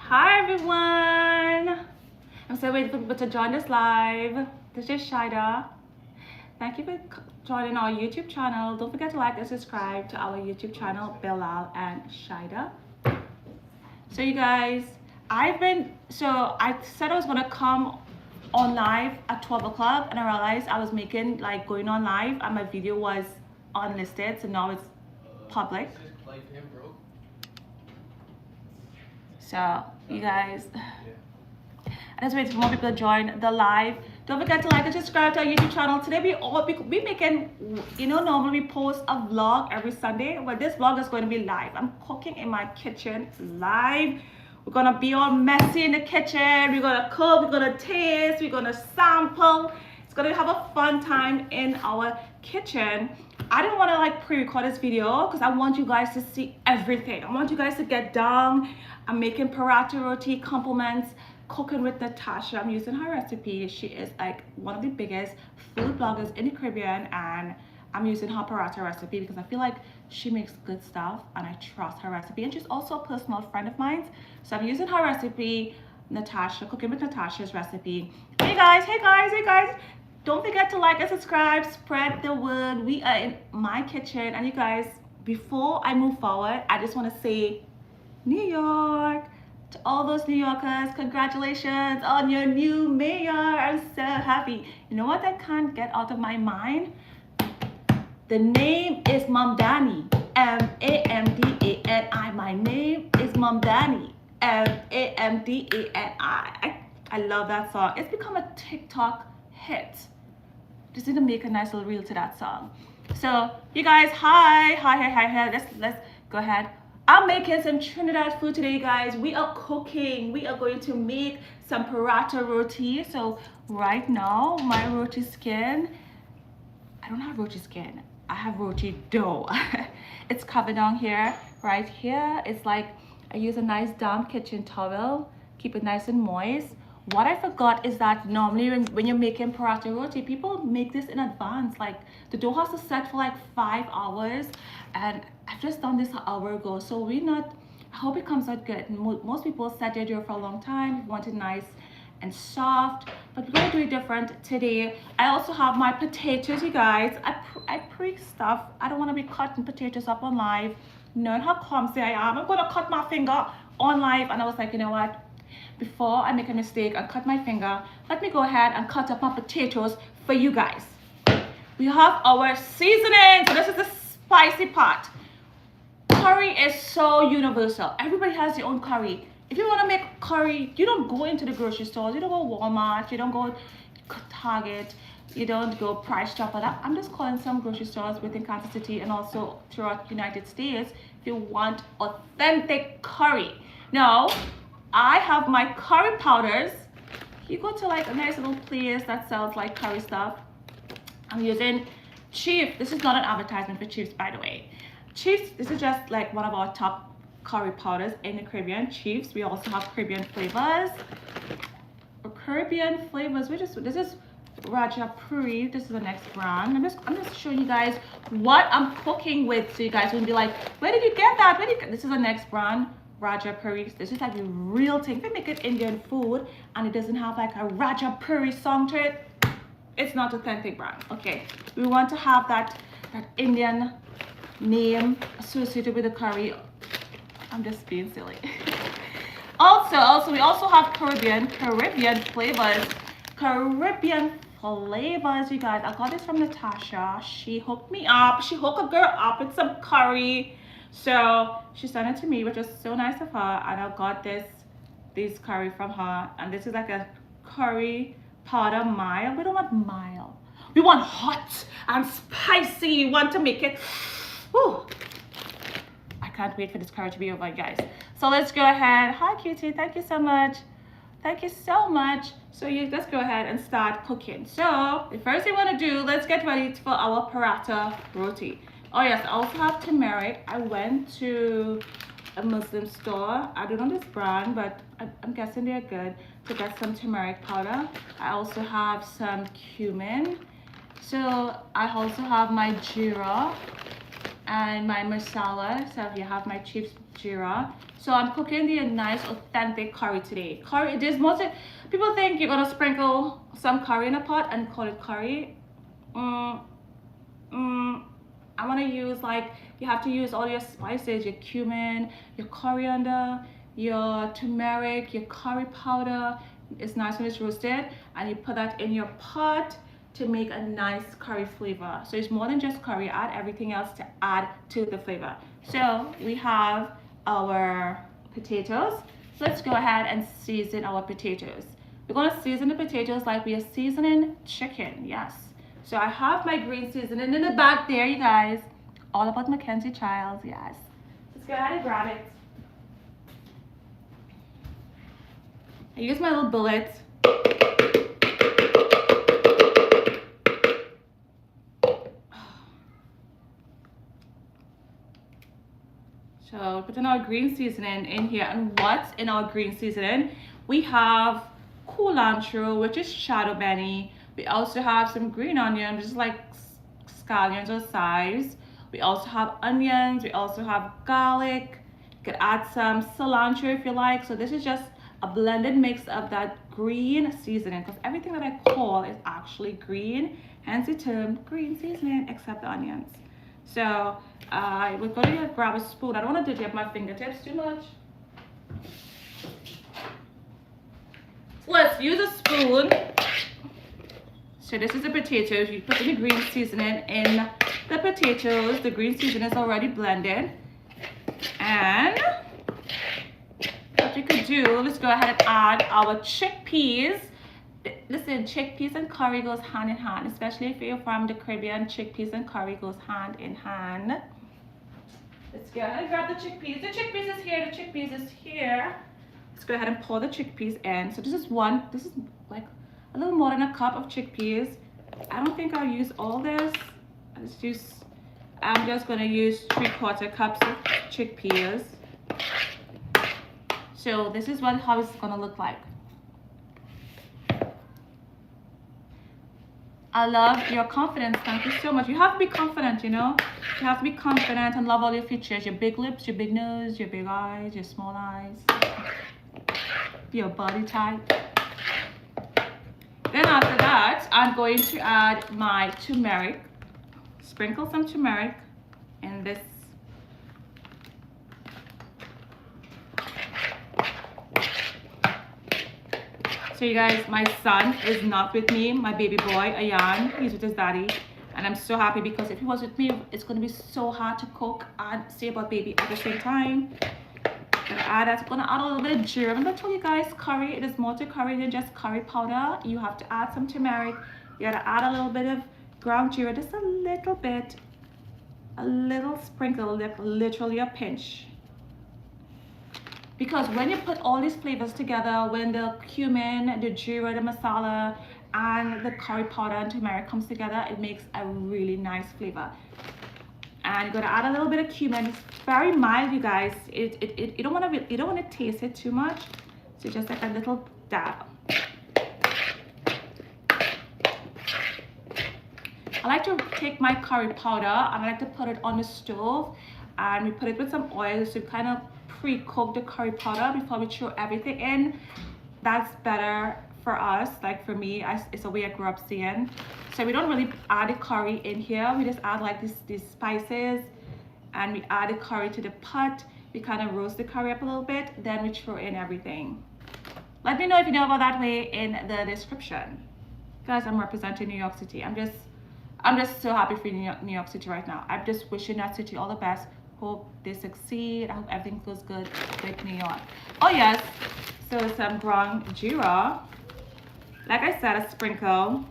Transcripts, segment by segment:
Hi everyone! I'm still waiting for people to join this live. This is Shaeeda. Thank you for joining our YouTube channel. Don't forget to like and subscribe to our YouTube channel, Bilal and Shaeeda. So you guys, I said I was gonna come on live at 12 o'clock and I realized I was going on live and my video was unlisted, so now it's public. So you guys, I just waiting for more people to join the live. Don't forget to like and subscribe to our YouTube channel. Today we making, normally we post a vlog every Sunday, but this vlog is going to be live. I'm cooking in my kitchen live. We're gonna be all messy in the kitchen. We're gonna cook, we're gonna taste, we're gonna sample. It's gonna have a fun time in our kitchen. I didn't want to pre-record this video because I want you guys to see everything. I want you guys to get down. I'm making Paratha Roti compliments, cooking with Natasha. I'm using her recipe. She is one of the biggest food bloggers in the Caribbean, and I'm using her Paratha recipe because I feel like she makes good stuff and I trust her recipe, and she's also a personal friend of mine. So I'm using her recipe, Natasha, cooking with Natasha's recipe. Hey guys. Don't forget to like and subscribe, spread the word. We are in my kitchen, and you guys, before I move forward, I just want to say New York, to all those New Yorkers, congratulations on your new mayor. I'm so happy. You know what I can't get out of my mind? The name is Mamdani, Mamdani. My name is Mamdani, Mamdani. I love that song. It's become a TikTok hit. Just need to make a nice little reel to that song. So you guys, hi. Let's go ahead. I'm making some Trinidad food today, guys. We are cooking. We are going to make some Paratha Roti. So right now, my roti skin, I don't have roti skin. I have roti dough. It's covered down here. Right here, it's I use a nice damp kitchen towel. Keep it nice and moist. What I forgot is that normally when you're making Paratha Roti, people make this in advance. The dough has to set for 5 hours, and I've just done this an hour ago. So I hope it comes out good. Most people set their dough for a long time, want it nice and soft, but we're gonna do it different today. I also have my potatoes, you guys. I pre-stuff. I don't wanna be cutting potatoes up on live. Knowing how clumsy I am, I'm gonna cut my finger on live, and I was like, you know what? Before I make a mistake and cut my finger, let me go ahead and cut up my potatoes for you guys. We have our seasoning. So this is the spicy part. Curry is so universal. Everybody has their own curry. If you want to make curry, you don't go into the grocery stores. You don't go Walmart. You don't go Target. You don't go Price Chopper. I'm just calling some grocery stores within Kansas City and also throughout the United States if you want authentic curry. Now, I have my curry powders. You go to a nice little place that sells curry stuff. I'm using Chief. This is not an advertisement for Chiefs, by the way. Chiefs, this is just one of our top curry powders in the Caribbean. Chiefs. We also have Caribbean flavors. This is Raja Puri. This is the next brand. I'm just showing you guys what I'm cooking with, so you guys wouldn't be like, where did you get that? This is the next brand. Raja Puri. This is the real thing. If you make it Indian food and it doesn't have a Raja Puri song to it, it's not authentic brand. Okay, we want to have that Indian name associated with the curry. I'm just being silly. Also we also have Caribbean flavors. You guys. I got this from Natasha. She hooked me up. She hooked a girl up with some curry. So she sent it to me, which was so nice of her, and I got this curry from her, and this is a curry powder mild. We don't want mild. We want hot and spicy. We want to make it. Whew. I can't wait for this curry to be over, guys. So let's go ahead. Hi, cutie. Thank you so much. Thank you so much. So let's go ahead and start cooking. So the first thing we want to do, let's get ready for our Paratha Roti. Oh yes, I also have turmeric. I went to a Muslim store. I don't know this brand, but I'm guessing they're good, to get some turmeric powder. I also have some cumin. So I also have my jeera and my masala. So you have my chips jeera. So I'm cooking the nice authentic curry today. Curry, there's most people think you're gonna sprinkle some curry in a pot and call it curry. I want to use, like, you have to use all your spices, your cumin, your coriander, your turmeric, your curry powder. It's nice when it's roasted, and you put that in your pot to make a nice curry flavor. So it's more than just curry. Add everything else to add to the flavor. So we have our potatoes. So let's go ahead and season our potatoes. We're going to season the potatoes like we are seasoning chicken. Yes. So I have my green seasoning in the back there, you guys. All about Mackenzie Childs, yes. Let's go ahead and grab it. I use my little bullet. So putting our green seasoning in here, and what's in our green seasoning? We have cilantro, which is shadow benny. We also have some green onion, just like scallions or chives. We also have onions. We also have garlic. You could add some cilantro if you like. So this is just a blended mix of that green seasoning, because everything that I call is actually green, hence the term green seasoning, except the onions. So we're going to grab a spoon. I don't want to dirty up my fingertips too much. So let's use a spoon. So this is the potatoes. You put the green seasoning in the potatoes. The green seasoning is already blended. And what you could do, let's go ahead and add our chickpeas. Listen, chickpeas and curry goes hand in hand, especially if you're from the Caribbean. Chickpeas and curry goes hand in hand. Let's go ahead and grab the chickpeas. The chickpeas is here. The chickpeas is here. Let's go ahead and pour the chickpeas in. So this is like a little more than a cup of chickpeas. I don't think I'll use all this. I'm just gonna use 3/4 cups of chickpeas. So this is how it's gonna look like. I love your confidence. Thank you so much. You have to be confident, you know. You have to be confident and love all your features. Your big lips, your big nose, your big eyes, your small eyes, your body type. Then after that, I'm going to add my turmeric. Sprinkle some turmeric in this. So you guys, my son is not with me, my baby boy, Ayan. He's with his daddy. And I'm so happy, because if he was with me, it's going to be so hard to cook and say about baby at the same time. I'm gonna add a little bit of jeera. I'm gonna tell you guys, curry, it is more to curry than just curry powder. You have to add some turmeric. You gotta add a little bit of ground jeera, just a little bit, a little sprinkle, like literally a pinch. Because when you put all these flavors together, when the cumin, the jeera, the masala, and the curry powder and turmeric comes together, it makes a really nice flavor. And you're gonna add a little bit of cumin. It's very mild, you guys. You don't wanna taste it too much. So just like a little dab. I like to take my curry powder and I like to put it on the stove, and we put it with some oil, so kind of pre-cook the curry powder before we throw everything in. That's better for us, like for me, it's a way I grew up seeing. So we don't really add the curry in here. We just add like these spices, and we add the curry to the pot. We kind of roast the curry up a little bit, then we throw in everything. Let me know if you know about that way in the description. Guys, I'm representing New York City. I'm just so happy for New York City right now. I'm just wishing that city all the best. Hope they succeed. I hope everything goes good with New York. Oh yes, so some ground jeera. Like I said, a sprinkle.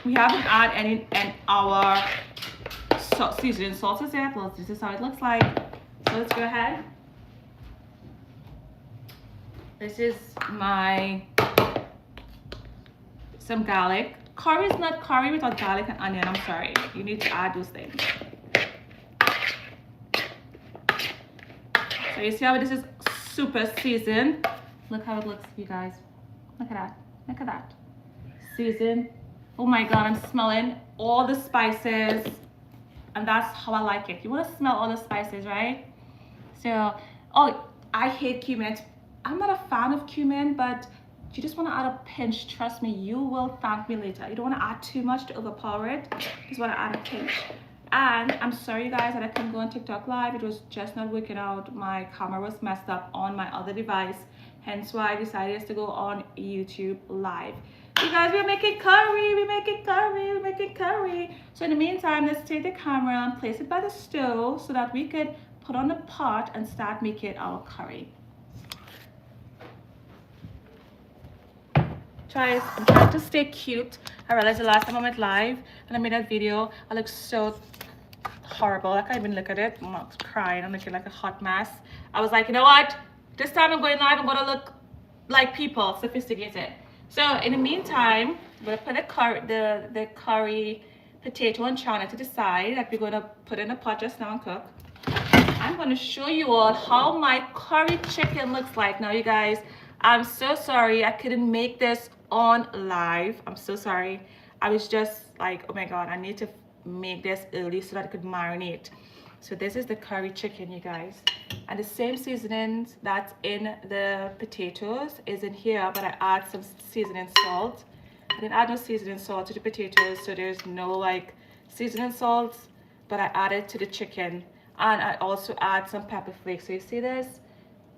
We haven't added any in our seasoning sauces yet. Well, this is how it looks like. So let's go ahead. This is some garlic. Curry is not curry without garlic and onion. I'm sorry. You need to add those things. So you see how this is super seasoned. Look how it looks, you guys. Look at that. Look at that. Seasoned Oh my God, I'm smelling all the spices, and that's how I like it. You want to smell all the spices, right? So, oh, I hate cumin. I'm not a fan of cumin, but you just want to add a pinch. Trust me, you will thank me later. You don't want to add too much to overpower it. You just want to add a pinch. And I'm sorry, you guys, that I couldn't go on TikTok live. It was just not working out. My camera was messed up on my other device, hence why I decided to go on YouTube live. You guys, we're making curry. We're making curry. We're making curry. So in the meantime, let's take the camera and place it by the stove so that we could put on the pot and start making our curry. Guys, I'm trying to stay cute. I realized the last time I went live and I made that video, I look so horrible. I can't even look at it. I'm crying. I'm looking like a hot mess. I was like, you know what? This time I'm going live, I'm gonna look like people, sophisticated. So in the meantime, I'm gonna put the curry potato and channa to the side that we're gonna put in a pot just now and cook. I'm gonna show you all how my curry chicken looks like. Now, you guys, I'm so sorry I couldn't make this on live. I'm so sorry. I was just like, oh my God, I need to make this early so that I could marinate. So this is the curry chicken, you guys, and the same seasonings that's in the potatoes is in here, but I add some seasoning salt. I didn't add no seasoning salt to the potatoes, so there's no like seasoning salt, but I added to the chicken, and I also add some pepper flakes. So you see this?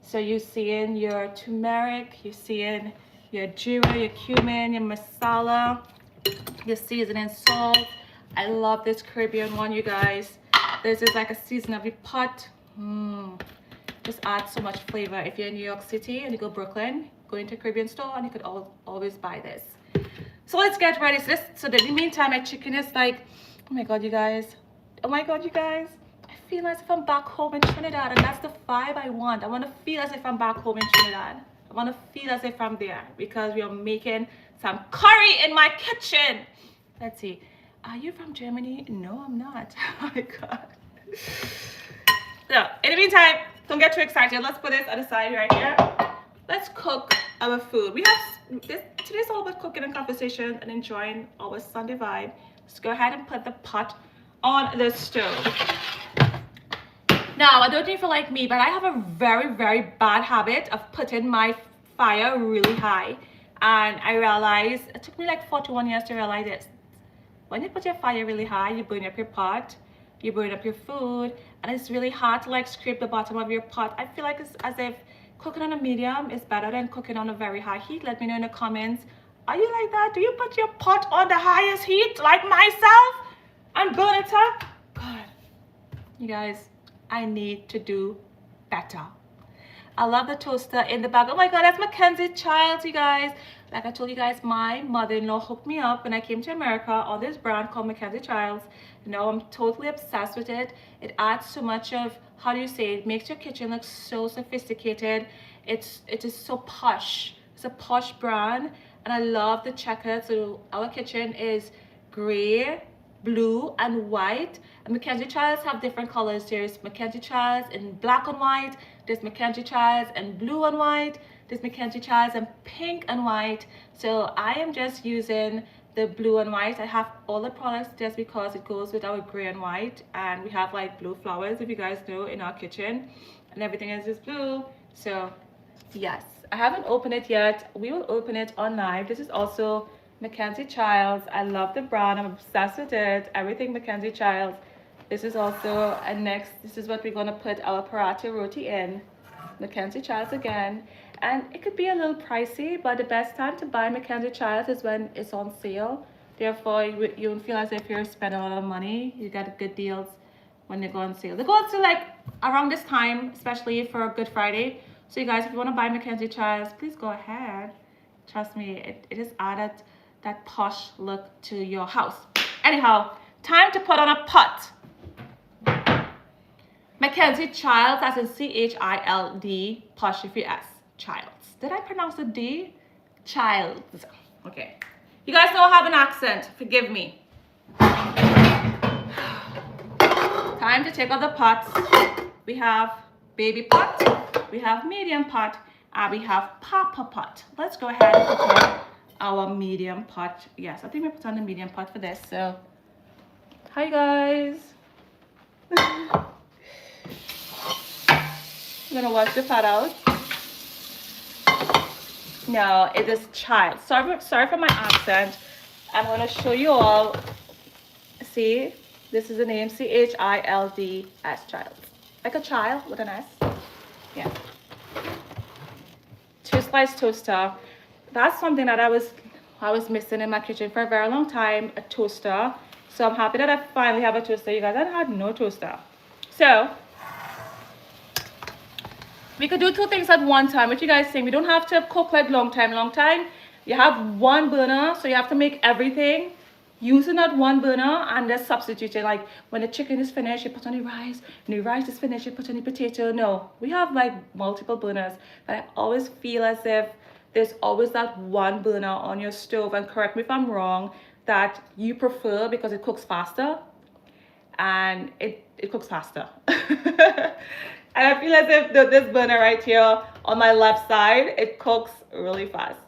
So you're seeing your turmeric, you're seeing your jeera, your cumin, your masala, your seasoning salt. I love this Caribbean one, you guys. This is like a season of your pot. Just adds so much flavor. If you're in New York City and you go Brooklyn, go into a Caribbean store and you could always buy this. So let's get ready. So in the meantime, my chicken is like, oh my God, you guys. Oh my God, you guys. I feel as if I'm back home in Trinidad, and that's the vibe I want. I want to feel as if I'm back home in Trinidad. I want to feel as if I'm there because we are making some curry in my kitchen. Let's see. Are you from Germany? No, I'm not. Oh my God. So, in the meantime, don't get too excited. Let's put this on the side right here. Let's cook our food. We have today's all about cooking and conversation and enjoying our Sunday vibe. Let's go ahead and put the pot on the stove. Now, I don't know if you're like me, but I have a very, very bad habit of putting my fire really high. And I realized, it took me like 41 years to realize this. When you put your fire really high, you burn up your pot, you burn up your food, and it's really hard to like scrape the bottom of your pot. I feel like it's as if cooking on a medium is better than cooking on a very high heat. Let me know in the comments. Are you like that? Do you put your pot on the highest heat like myself and burn it up? God, you guys, I need to do better. I love the toaster in the back. Oh my God, that's Mackenzie Childs, you guys. Like I told you guys, my mother-in-law hooked me up when I came to America on this brand called Mackenzie Childs. You know, I'm totally obsessed with it. It adds so much of, how do you say, it makes your kitchen look so sophisticated. It is so posh. It's a posh brand, and I love the checkered. So our kitchen is gray, blue, and white. And Mackenzie Childs have different colors. There's Mackenzie Childs in black and white. There's Mackenzie Childs in blue and white. There's Mackenzie Childs in pink and white. So I am just using the blue and white. I have all the products just because it goes with our gray and white, and we have like blue flowers, if you guys know, in our kitchen, and everything is just blue. So yes, I haven't opened it yet. We will open it on live. This is also Mackenzie Childs. I love the brand. I'm obsessed with it. Everything Mackenzie Childs. This is also this is what we're going to put our Paratha Roti in. Mackenzie Childs again. And it could be a little pricey, but the best time to buy Mackenzie Childs is when it's on sale. Therefore, you don't feel as if you're spending a lot of money. You get good deals when they go on sale. They go on sale like around this time, especially for Good Friday. So you guys, if you want to buy Mackenzie Childs, please go ahead. Trust me, it has added that posh look to your house. Anyhow, time to put on a pot. Mackenzie Childs, as in C-H-I-L-D, apostrophe S. Childs. Did I pronounce the D? Childs. Okay. You guys know I have an accent. Forgive me. Time to take out the pots. We have baby pot, we have medium pot, and we have papa pot. Let's go ahead and put our medium pot. Yes, I think we put on the medium pot for this. So, hi guys. I'm gonna wash the pot out. No, it is child. Sorry for my accent. I'm gonna show you all. See, this is the name, CHILDS, child. Like a child with an S. Yeah. 2-slice toaster. That's something that I was missing in my kitchen for a very long time, a toaster. So I'm happy that I finally have a toaster, you guys. I had no toaster. So we could do two things at one time. What you guys think? We don't have to cook like long time. You have one burner, so you have to make everything using that one burner and just substitute it. Like when the chicken is finished, you put on the rice. When the rice is finished, you put on the potato. No, we have like multiple burners. But I always feel as if there's always that one burner on your stove. And correct me if I'm wrong, that you prefer because it cooks faster. And it cooks faster. And I feel as if this burner right here on my left side, it cooks really fast.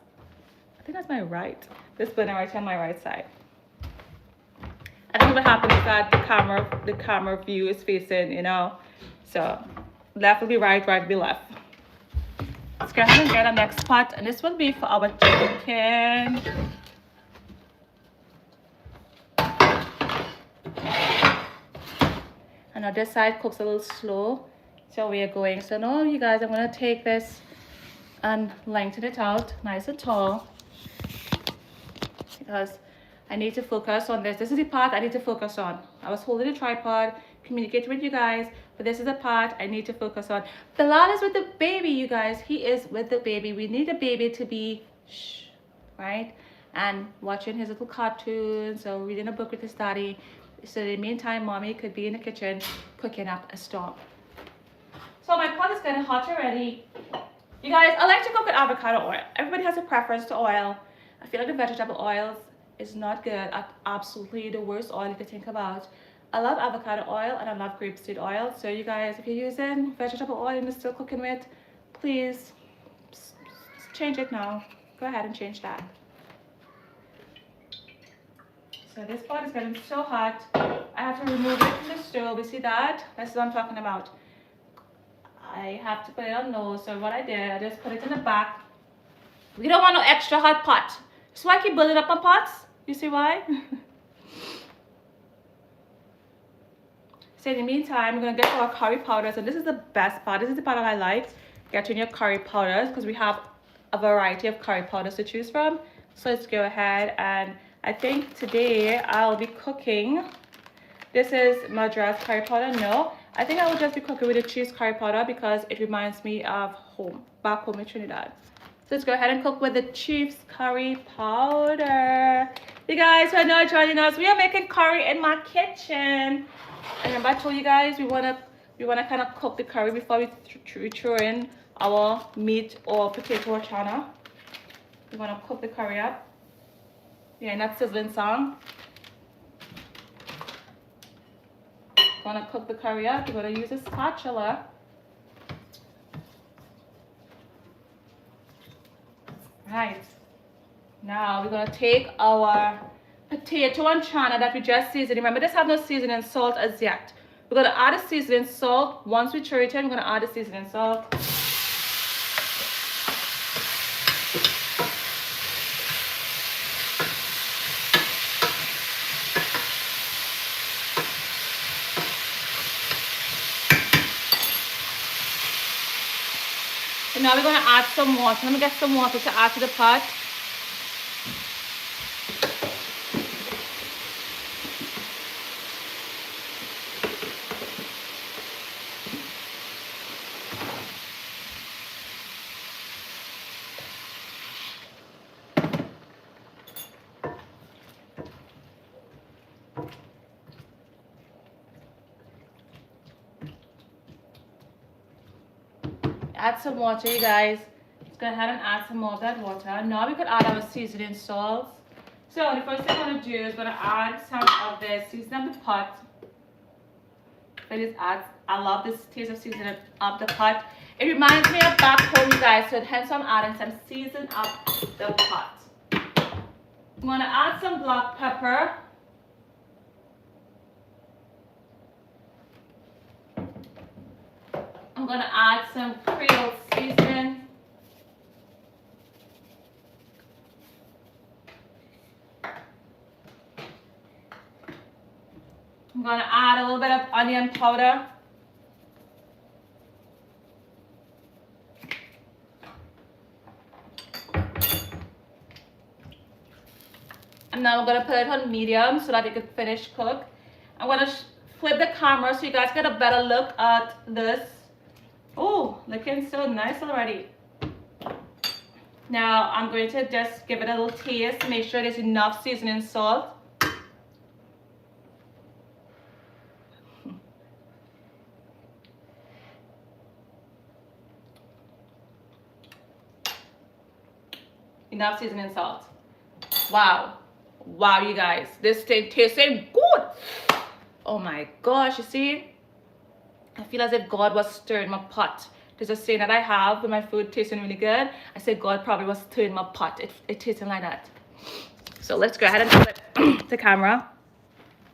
I think that's my right. This burner right here on my right side. I think what happens is that the camera view is facing, you know. So left will be right, right will be left. Let's go ahead and get the next pot, and this will be for our chicken. And now this side cooks a little slow. So we are going. So now you guys, I'm gonna take this and lengthen it out nice and tall because I need to focus on this. This is the part I need to focus on. I was holding the tripod, communicating with you guys, but this is the part I need to focus on. Bilal is with the baby, you guys. He is with the baby. We need a baby to be shh, right? And watching his little cartoons or reading a book with his daddy. So in the meantime, mommy could be in the kitchen cooking up a storm. So my pot is getting hot already. You guys, I like to cook with avocado oil. Everybody has a preference to oil. I feel like the vegetable oils is not good. Absolutely the worst oil you could think about. I love avocado oil and I love grapeseed oil. So you guys, if you're using vegetable oil and you're still cooking with, please change it now. Go ahead and change that. So this pot is getting so hot. I have to remove it from the stove. You see that? That's what I'm talking about. I have to put it on low. So what I did, I just put it in the back. We don't want no extra hot pot. So I keep building up my pots. You see why? So in the meantime, we're gonna get our curry powders, and this is the best part. This is the part that I like. Getting your curry powders because we have a variety of curry powders to choose from. So let's go ahead, and I think today I'll be cooking. This is Madras curry powder. No, I think I will just be cooking with the cheese curry powder because it reminds me of home, back home in Trinidad. So let's go ahead and cook with the cheese curry powder. You guys who are not joining us, we are making curry in my kitchen. And remember I told you guys we wanna kind of cook the curry before we throw in our meat or potato or channa. We wanna cook the curry up. Yeah, in that sizzling song. Gonna cook the curry up. You're gonna use a spatula. Right. Now we're gonna take our potato and channa that we just seasoned. Remember, this have no seasoning salt as yet. We're gonna add a seasoning salt. Once we throw it in, we're gonna add a seasoning salt. And now we're gonna add some water. Let me get some water to add to the pot. Add some water, you guys. Let's go ahead and add some more of that water. Now we could add our seasoning salts. So the first thing I'm gonna do is gonna add some of the seasoning of the pot. I love this taste of seasoning of the pot. It reminds me of back home, you guys. So hence I'm adding some season up the pot. I'm gonna add some black pepper. I'm gonna add some Creole seasoning. I'm gonna add a little bit of onion powder. And now I'm gonna put it on medium so that it can finish cook. I'm gonna flip the camera so you guys get a better look at this. Oh, looking so nice already. Now I'm going to just give it a little taste, make sure there's enough seasoning salt. Enough seasoning salt. Wow. Wow, you guys. This thing tasting good. Oh my gosh, you see? I feel as if God was stirring my pot. There's a saying that I have when my food tasting really good. I say God probably was stirring my pot. It tasting like that. So let's go ahead and flip the camera,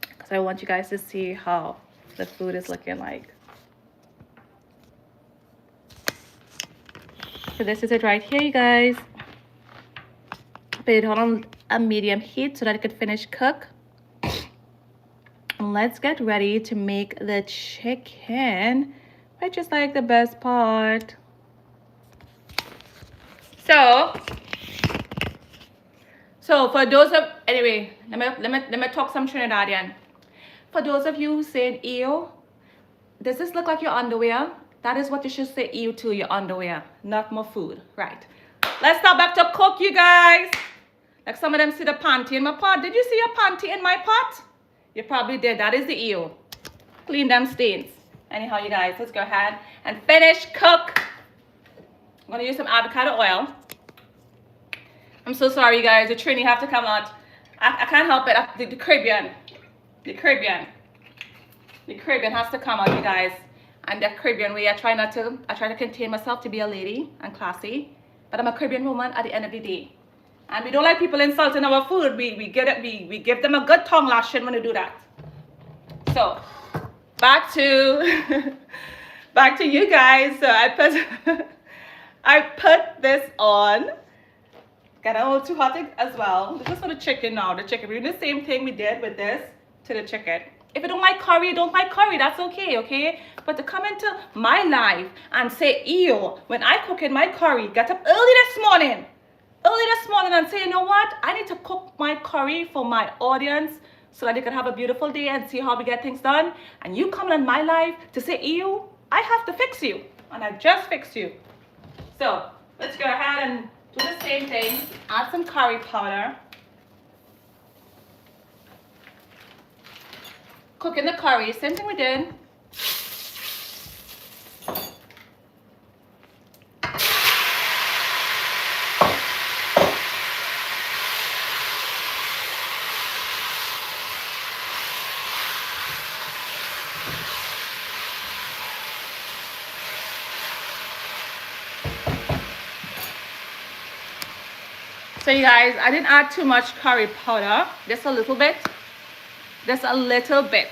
because I want you guys to see how the food is looking like. So this is it right here, you guys. Put it on a medium heat so that it could finish cook. And let's get ready to make the chicken, which is like the best part. So for those of, anyway, let me talk some Trinidadian. For those of you who saying ew, does this look like your underwear? That is what you should say ew to, your underwear, not more food. Right. Let's start back to cook, you guys. Like some of them see the panty in my pot. Did you see a panty in my pot? You probably did. That is the ew. Clean them stains. Anyhow, you guys, let's go ahead and finish cook. I'm going to use some avocado oil. I'm so sorry, you guys. The Trini have to come out. I can't help it. The Caribbean has to come out, you guys. And the Caribbean way, I try to contain myself to be a lady and classy. But I'm a Caribbean woman at the end of the day. And we don't like people insulting our food. We give them a good tongue lashing when we do that. So back to you guys. So I put this on. Got a little too hot as well. This is for the chicken now. The chicken. We're doing the same thing we did with this to the chicken. If you don't like curry, that's okay, okay? But to come into my life and say, ew, when I cook in my curry, get up early this morning and say, you know what? I need to cook my curry for my audience so that they can have a beautiful day and see how we get things done. And you come in my life to say, ew, I have to fix you. And I just fixed you. So let's go ahead and do the same thing. Add some curry powder. Cook in the curry, same thing we did. So you guys, I didn't add too much curry powder, just a little bit. Just a little bit.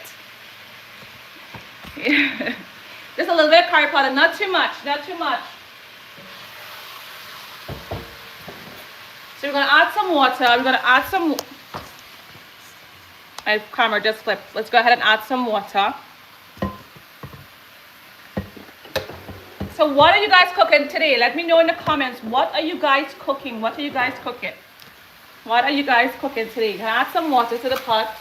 Just a little bit of curry powder, not too much, not too much. So we're gonna add some water. We're gonna add some, my camera just flipped. Let's go ahead and add some water. So what are you guys cooking today? Let me know in the comments. What are you guys cooking? What are you guys cooking? What are you guys cooking today? You can add some water to the pot.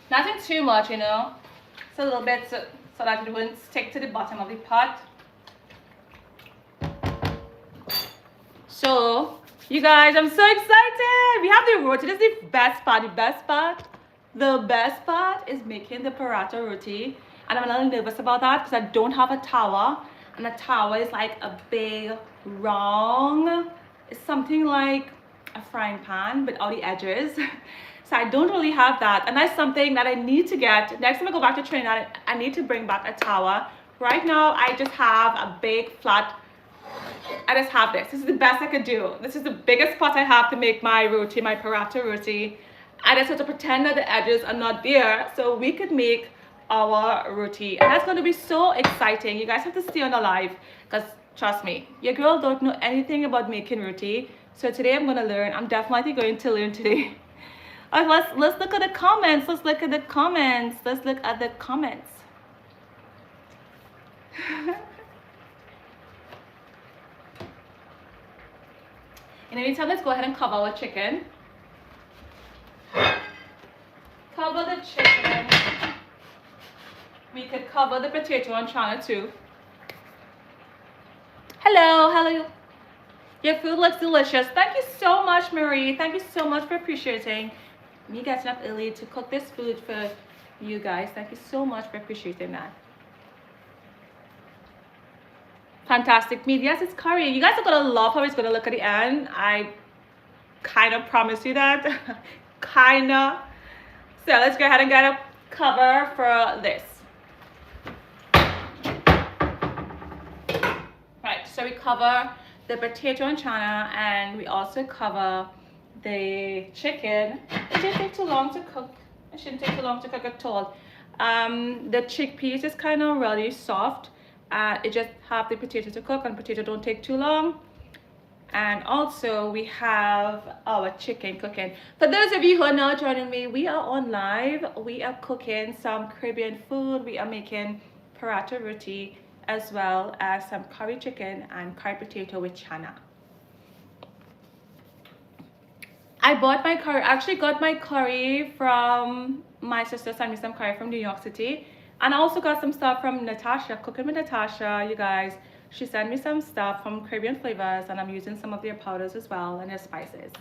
Nothing too much, you know. Just a little bit so that it won't stick to the bottom of the pot. So, you guys, I'm so excited. We have the roti. This is the best part. The best part is making the paratha roti. And I'm a little nervous about that because I don't have a tower. And a tower is like a big round. It's something like a frying pan without the edges. So I don't really have that. And that's something that I need to get. Next time I go back to Trinidad, I need to bring back a tower right now I just have a big flat. I just have this. This is the best I could do. This is the biggest pot I have to make my roti, my paratha roti. I just have to pretend that the edges are not there so we could make our roti. And that's going to be so exciting. You guys have to stay on the live because trust me, your girl don't know anything about making roti. So today I'm going to learn. I'm definitely going to learn today. All right, let's look at the comments. Let's look at the comments. Let's look at the comments. In the meantime, let's go ahead and cover our chicken. Cover the chicken. We could cover the potato and channa too. Hello. Your food looks delicious. Thank you so much, Marie. Thank you so much for appreciating me getting up early to cook this food for you guys. Thank you so much for appreciating that. Fantastic meat. Yes, it's curry. You guys are gonna love how it's gonna look at the end. I kind of promise you that. Kinda. So let's go ahead and get a cover for this. Right, so we cover the potato and channa, and we also cover the chicken. It shouldn't take too long to cook. It shouldn't take too long to cook at all. The chickpeas is kind of really soft. It just have the potato to cook, and potato don't take too long. And also we have our chicken cooking. For those of you who are now joining me, we are on live. We are cooking some Caribbean food. We are making paratha roti as well as some curry chicken and curry potato with channa. I bought my curry, actually got my curry from my sister, sent me some curry from New York City. And I also got some stuff from Natasha, Cooking with Natasha, you guys. She sent me some stuff from Caribbean Flavors, and I'm using some of their powders as well and their spices.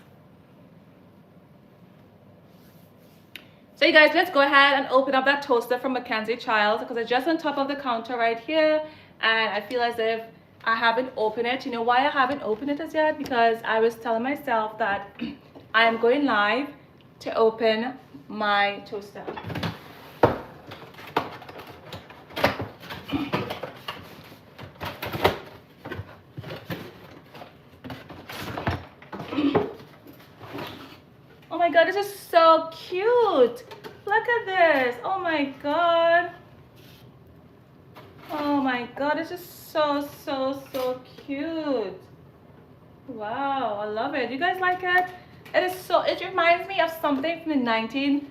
So you guys, let's go ahead and open up that toaster from Mackenzie Childs because it's just on top of the counter right here. And I feel as if I haven't opened it. You know why I haven't opened it as yet? Because I was telling myself that I am going live to open my toaster. Oh my god, this is so cute. Look at this. Oh my god. Oh my god, this is so cute. Wow, I love it. You guys like it? It reminds me of something from the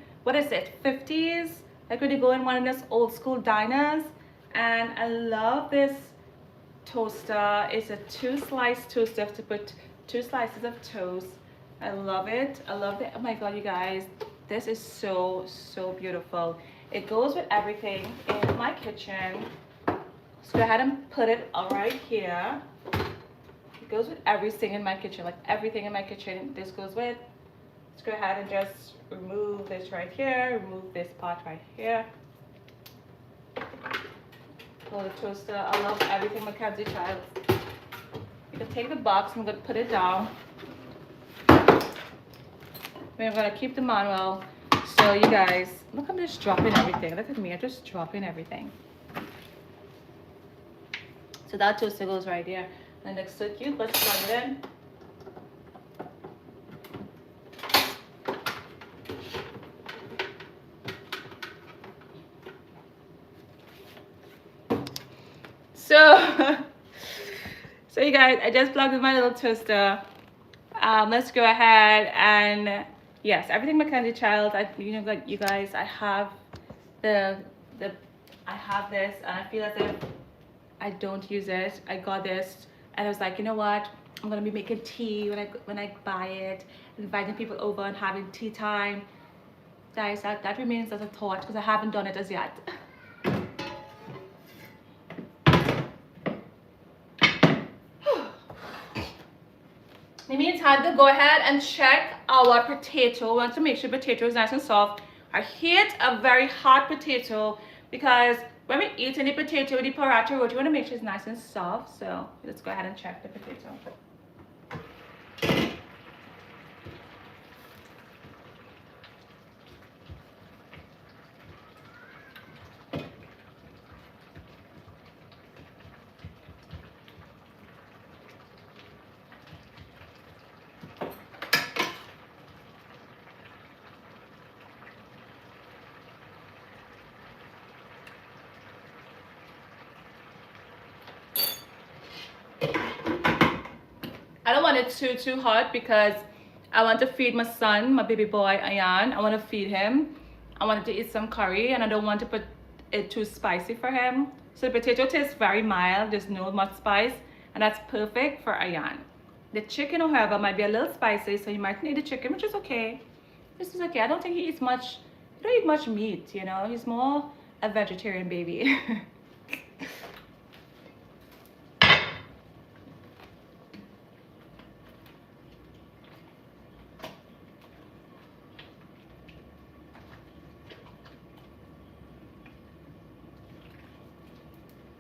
50s, like when you go in one of those old school diners. And I love this toaster. It's a 2-slice toaster to put 2 slices of toast. I love it. I love it. Oh my god, you guys, this is so beautiful. It goes with everything in my kitchen. So go ahead and put it right here. It goes with everything in my kitchen, like everything in my kitchen. This goes with. Let's go ahead and just remove this right here. Remove this pot right here. Pull the toaster. I love everything Mackenzie Childs. You can take the box. I'm gonna put it down. We're gonna keep the manual. So you guys, look, I'm just dropping everything. Look at me, I'm just dropping everything. So that toaster goes right here. And it looks so cute. Let's plug it in. So you guys, I just plugged in my little toaster. Let's go ahead and yes, everything Mackenzie Child. You know, you guys, I have I have this, and I feel as if I don't use it. I got this, and I was like, you know what? I'm gonna be making tea when I buy it, inviting people over and having tea time. Guys, that remains as a thought because I haven't done it as yet. In the meantime, to go ahead and check our potato. We want to make sure potato is nice and soft. I hate a very hot potato because when we eat any potato with the paratha roti, you want to make sure it's nice and soft. So let's go ahead and check the potato. I don't want it too hot because I want to feed my son, my baby boy Ayan. I want to feed him. I wanted to eat some curry, and I don't want to put it too spicy for him. So the potato tastes very mild. There's no much spice, and that's perfect for Ayan. The chicken, however, might be a little spicy, so you might need the chicken, which is okay. This is okay. I don't think he eats much. He don't eat much meat, you know. He's more a vegetarian baby.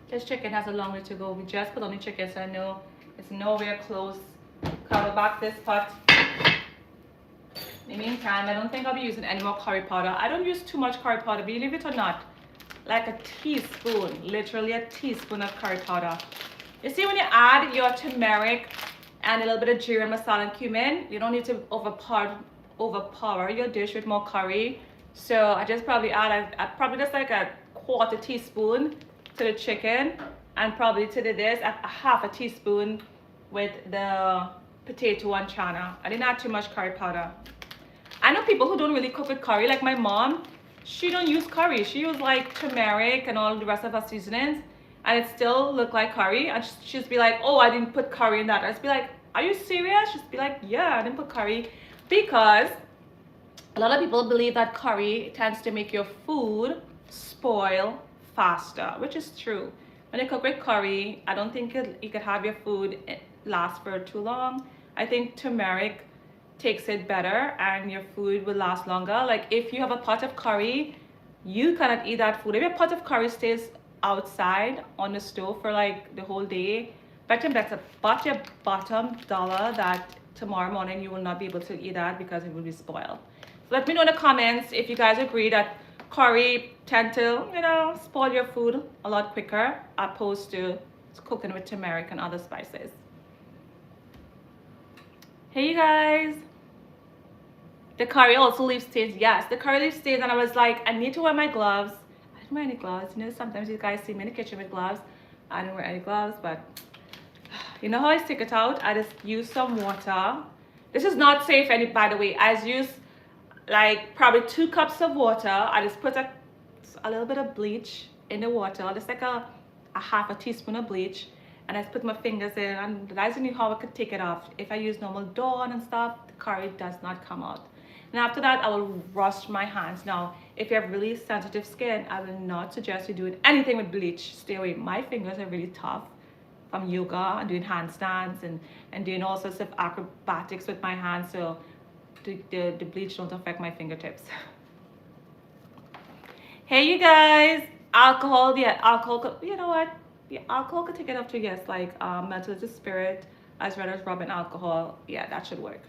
This chicken has a long way to go. We just put on the chicken, so I know it's nowhere close. Cover back this pot. In the meantime, I don't think I'll be using any more curry powder. I don't use too much curry powder, believe it or not. Like a teaspoon, literally a teaspoon of curry powder. You see, when you add your turmeric and a little bit of jeera, masala, and cumin, you don't need to overpower your dish with more curry. So I just probably add probably just like a quarter teaspoon to the chicken, and probably to this a half a teaspoon with the potato and channa. I didn't add too much curry powder. I know people who don't really cook with curry, like my mom. She don't use curry. She use like turmeric and all the rest of her seasonings, and it still look like curry. And she'd be like, "Oh, I didn't put curry in that." I'd be like, "Are you serious?" She'd be like, "Yeah, I didn't put curry," because a lot of people believe that curry tends to make your food spoil faster, which is true. When you cook with curry, I don't think you could have your food last for too long. I think turmeric takes it better and your food will last longer. Like if you have a pot of curry, you cannot eat that food. If your pot of curry stays outside on the stove for like the whole day, bet your bottom dollar that tomorrow morning you will not be able to eat that because it will be spoiled. So let me know in the comments if you guys agree that curry tend to, you know, spoil your food a lot quicker opposed to cooking with turmeric and other spices. Hey you guys, the curry also leaves stains. Yes, the curry leaves stains, and I was like, I need to wear my gloves. I didn't wear any gloves. You know, sometimes you guys see me in the kitchen with gloves. I didn't wear any gloves, but you know how I stick it out? I just use some water. This is not safe, by the way. I just use like probably 2 cups of water. I just put a little bit of bleach in the water, just like a half a teaspoon of bleach, and I just put my fingers in, and that's only how I could take it off. If I use normal Dawn and stuff, the curry does not come out. And after that, I will wash my hands. Now, if you have really sensitive skin, I will not suggest you doing anything with bleach. Stay away. My fingers are really tough from yoga and doing handstands and doing all sorts of acrobatics with my hands, so the bleach don't affect my fingertips. Hey you guys, alcohol, yeah, alcohol, you know what? Yeah, alcohol could take it up to, yes, like methylated spirit as well as rubbing alcohol. Yeah, that should work.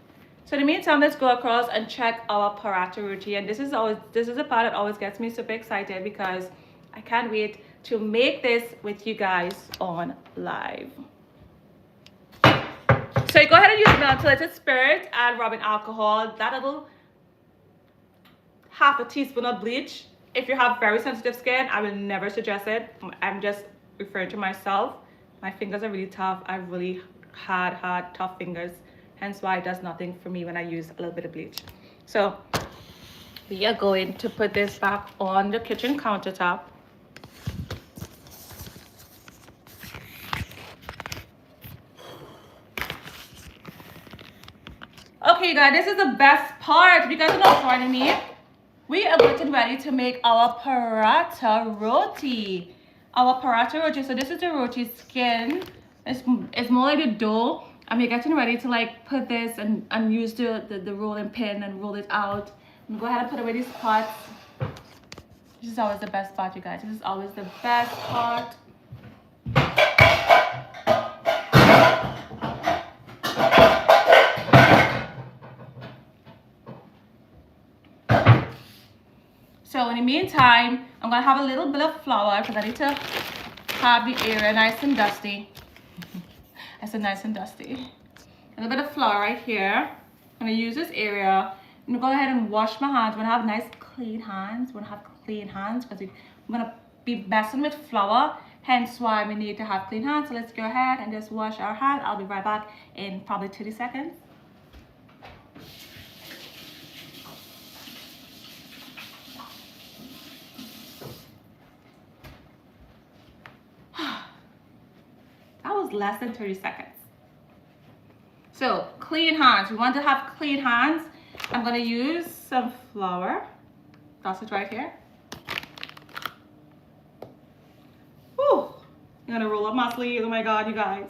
So in the meantime, let's go across and check our Paratha Roti. And this is a part that always gets me super excited because I can't wait to make this with you guys on live. So you go ahead and use methylated spirit and rubbing alcohol. That little half a teaspoon of bleach. If you have very sensitive skin, I will never suggest it. I'm just referring to myself. My fingers are really tough. I have really hard, tough fingers. Hence why it does nothing for me when I use a little bit of bleach. So we are going to put this back on the kitchen countertop. Okay, you guys, this is the best part. If you guys are not joining me, we are getting ready to make our Paratha Roti. Our Paratha Roti, so this is the roti skin. It's more like a dough. And we're getting ready to like put this and use the rolling pin and roll it out. And go ahead and put away these pots. This is always the best part, you guys. This is always the best part. So in the meantime, I'm gonna have a little bit of flour because I need to have the area nice and dusty. I said nice and dusty. A little bit of flour right here. I'm gonna use this area. I'm gonna go ahead and wash my hands. I'm gonna have nice clean hands. I'm gonna have clean hands because I'm gonna be messing with flour. hence why we need to have clean hands. So let's go ahead and just wash our hands. I'll be right back in probably 30 seconds. That was less than 30 seconds. So clean hands, we want to have clean hands. I'm gonna use some flour. Toss it right here. Whew. I'm gonna roll up my sleeves, oh my God, you guys.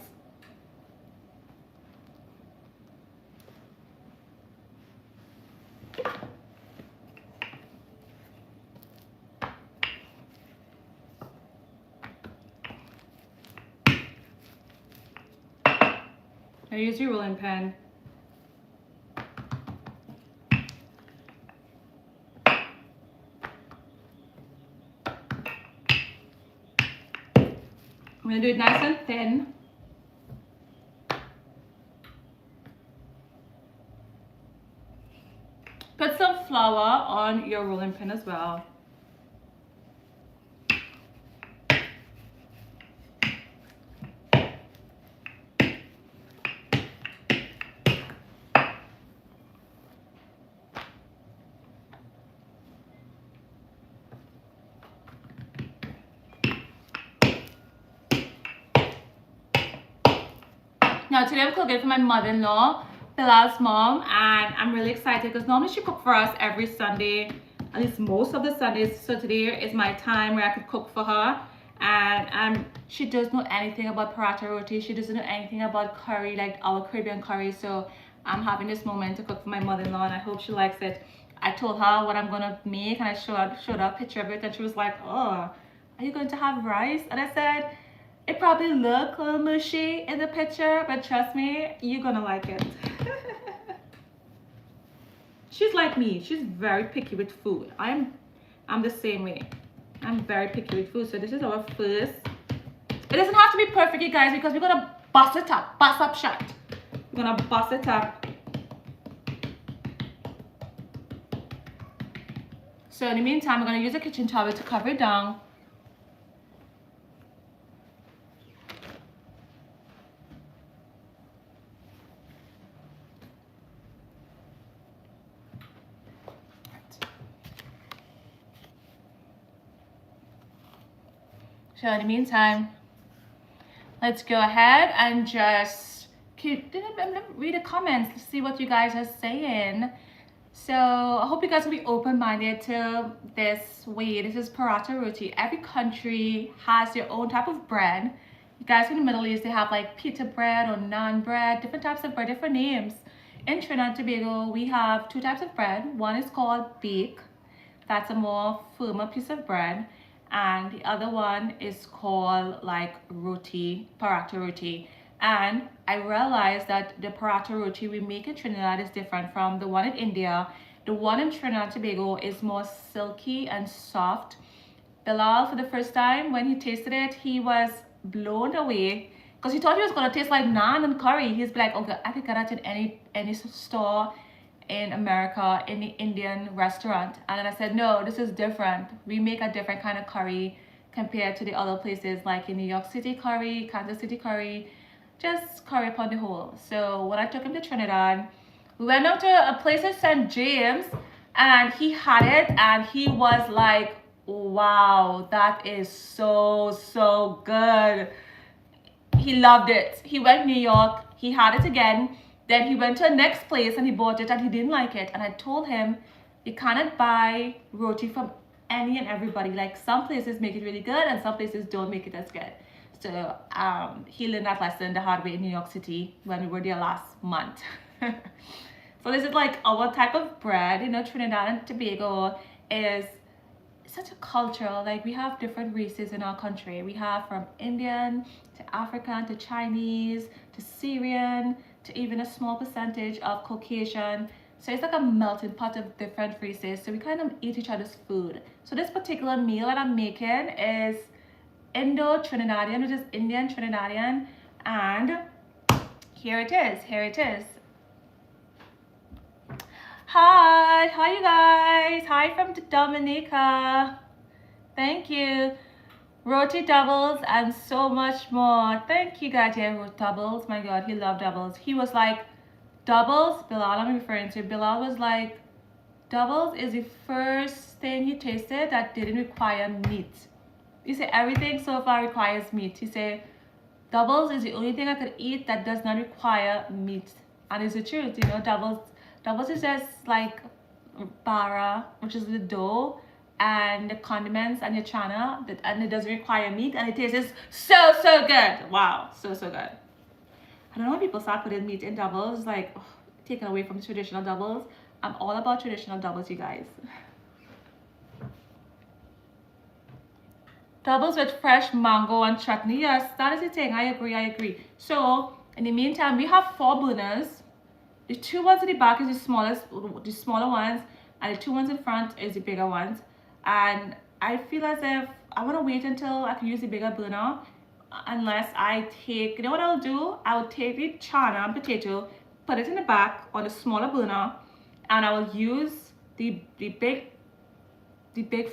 I use your rolling pin. I'm gonna do it nice and thin. Put some flour on your rolling pin as well. Now today I'm cooking for my mother-in-law, Bilal's mom, and I'm really excited because normally she cooks for us every Sunday, at least most of the Sundays. So today is my time where I could cook for her, and she doesn't know anything about Paratha Roti. She doesn't know anything about curry, like our Caribbean curry. So I'm having this moment to cook for my mother-in-law, and I hope she likes it. I told her what I'm gonna make, and I showed her a picture of it, and she was like, "Oh, are you going to have rice?" And I said, it probably look a little mushy in the picture, but trust me, you're gonna like it. She's like me. She's very picky with food. I'm the same way. I'm very picky with food. So this is our first. It doesn't have to be perfect, you guys, because we're gonna bust it up, bust up shot. We're gonna bust it up. So in the meantime, we're gonna use a kitchen towel to cover it down. So in the meantime, let's go ahead and just read the comments to see what you guys are saying. So I hope you guys will be open-minded to this way. This is Paratha Roti. Every country has their own type of bread. You guys in the Middle East, they have like pita bread or naan bread, different types of bread, different names. In Trinidad and Tobago, we have two types of bread. One is called bake. That's a more firmer piece of bread. And the other one is called like roti, Paratha Roti. And I realized that the Paratha Roti we make in Trinidad is different from the one in India. The one in Trinidad and Tobago is more silky and soft. Bilal, for the first time, when he tasted it, he was blown away because he thought he was going to taste like naan and curry. He's like, okay, I could get that in any store in America, in the Indian restaurant. And then I said, no, this is different. We make a different kind of curry compared to the other places like in New York City curry, Kansas City curry, just curry upon the whole. So when I took him to Trinidad, we went out to a place in St. James and he had it and he was like, wow, that is so good. He loved it. He went to New York, he had it again. Then he went to the next place and he bought it and he didn't like it. And I told him, you cannot buy roti from any and everybody. Like some places make it really good and some places don't make it as good. So he learned that lesson the hard way in New York City when we were there last month. So this is like our type of bread. You know, Trinidad and Tobago is such a cultural, like we have different races in our country. We have from Indian to African to Chinese to Syrian to even a small percentage of Caucasian. So it's like a melting pot of different races. So we kind of eat each other's food. So this particular meal that I'm making is Indo-Trinidadian, which is Indian Trinidadian. And here it is. Hi you guys. Hi from Dominica. Thank you. Roti doubles and so much more. Thank you guys. Yeah, wrote doubles. My God, he loved doubles. He was like, doubles, Bilal, I'm referring to. Bilal was like, doubles is the first thing he tasted that didn't require meat. He said everything so far requires meat. He said doubles is the only thing I could eat that does not require meat. And it's the truth, you know, doubles is just like bara, which is the dough, and the condiments and your channa, and it doesn't require meat, and it tastes so good. Wow, so good. I don't know when people start putting meat in doubles, like taken away from traditional doubles. I'm all about traditional doubles, you guys. Doubles with fresh mango and chutney. Yes, that is the thing. I agree. So in the meantime, we have 4 burners. The 2 ones at the back is the smaller ones, and the 2 ones in front is the bigger ones. And I feel as if I want to wait until I can use the bigger burner, unless I take, you know what I'll do? I'll take the channa and potato, put it in the back on the smaller burner, and I will use the big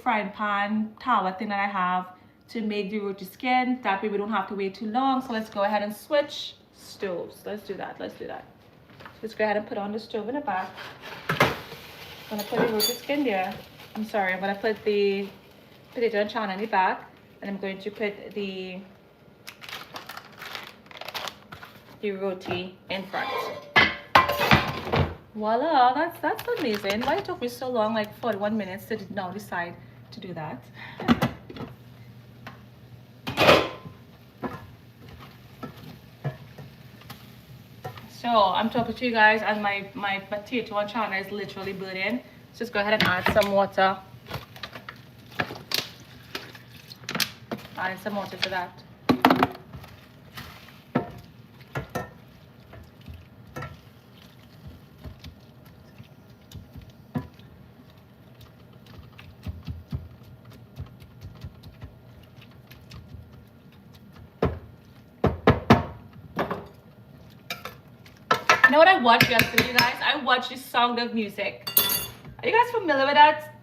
frying pan tower thing that I have to make the roti skin. That way we don't have to wait too long. So let's go ahead and switch stoves. Let's do that. Let's go ahead and put on the stove in the back. I'm gonna put the roti skin there. I'm sorry, I'm gonna put the potato and channa in the back, and I'm going to put the roti in front. Voila, that's amazing. Why it took me so long, like 41 minutes, to now decide to do that. So I'm talking to you guys, and my potato and channa is literally burning. So just go ahead and add some water. Adding some water to that. You know what I watched yesterday, you guys? I watched The Sound of Music. Are you guys familiar with that?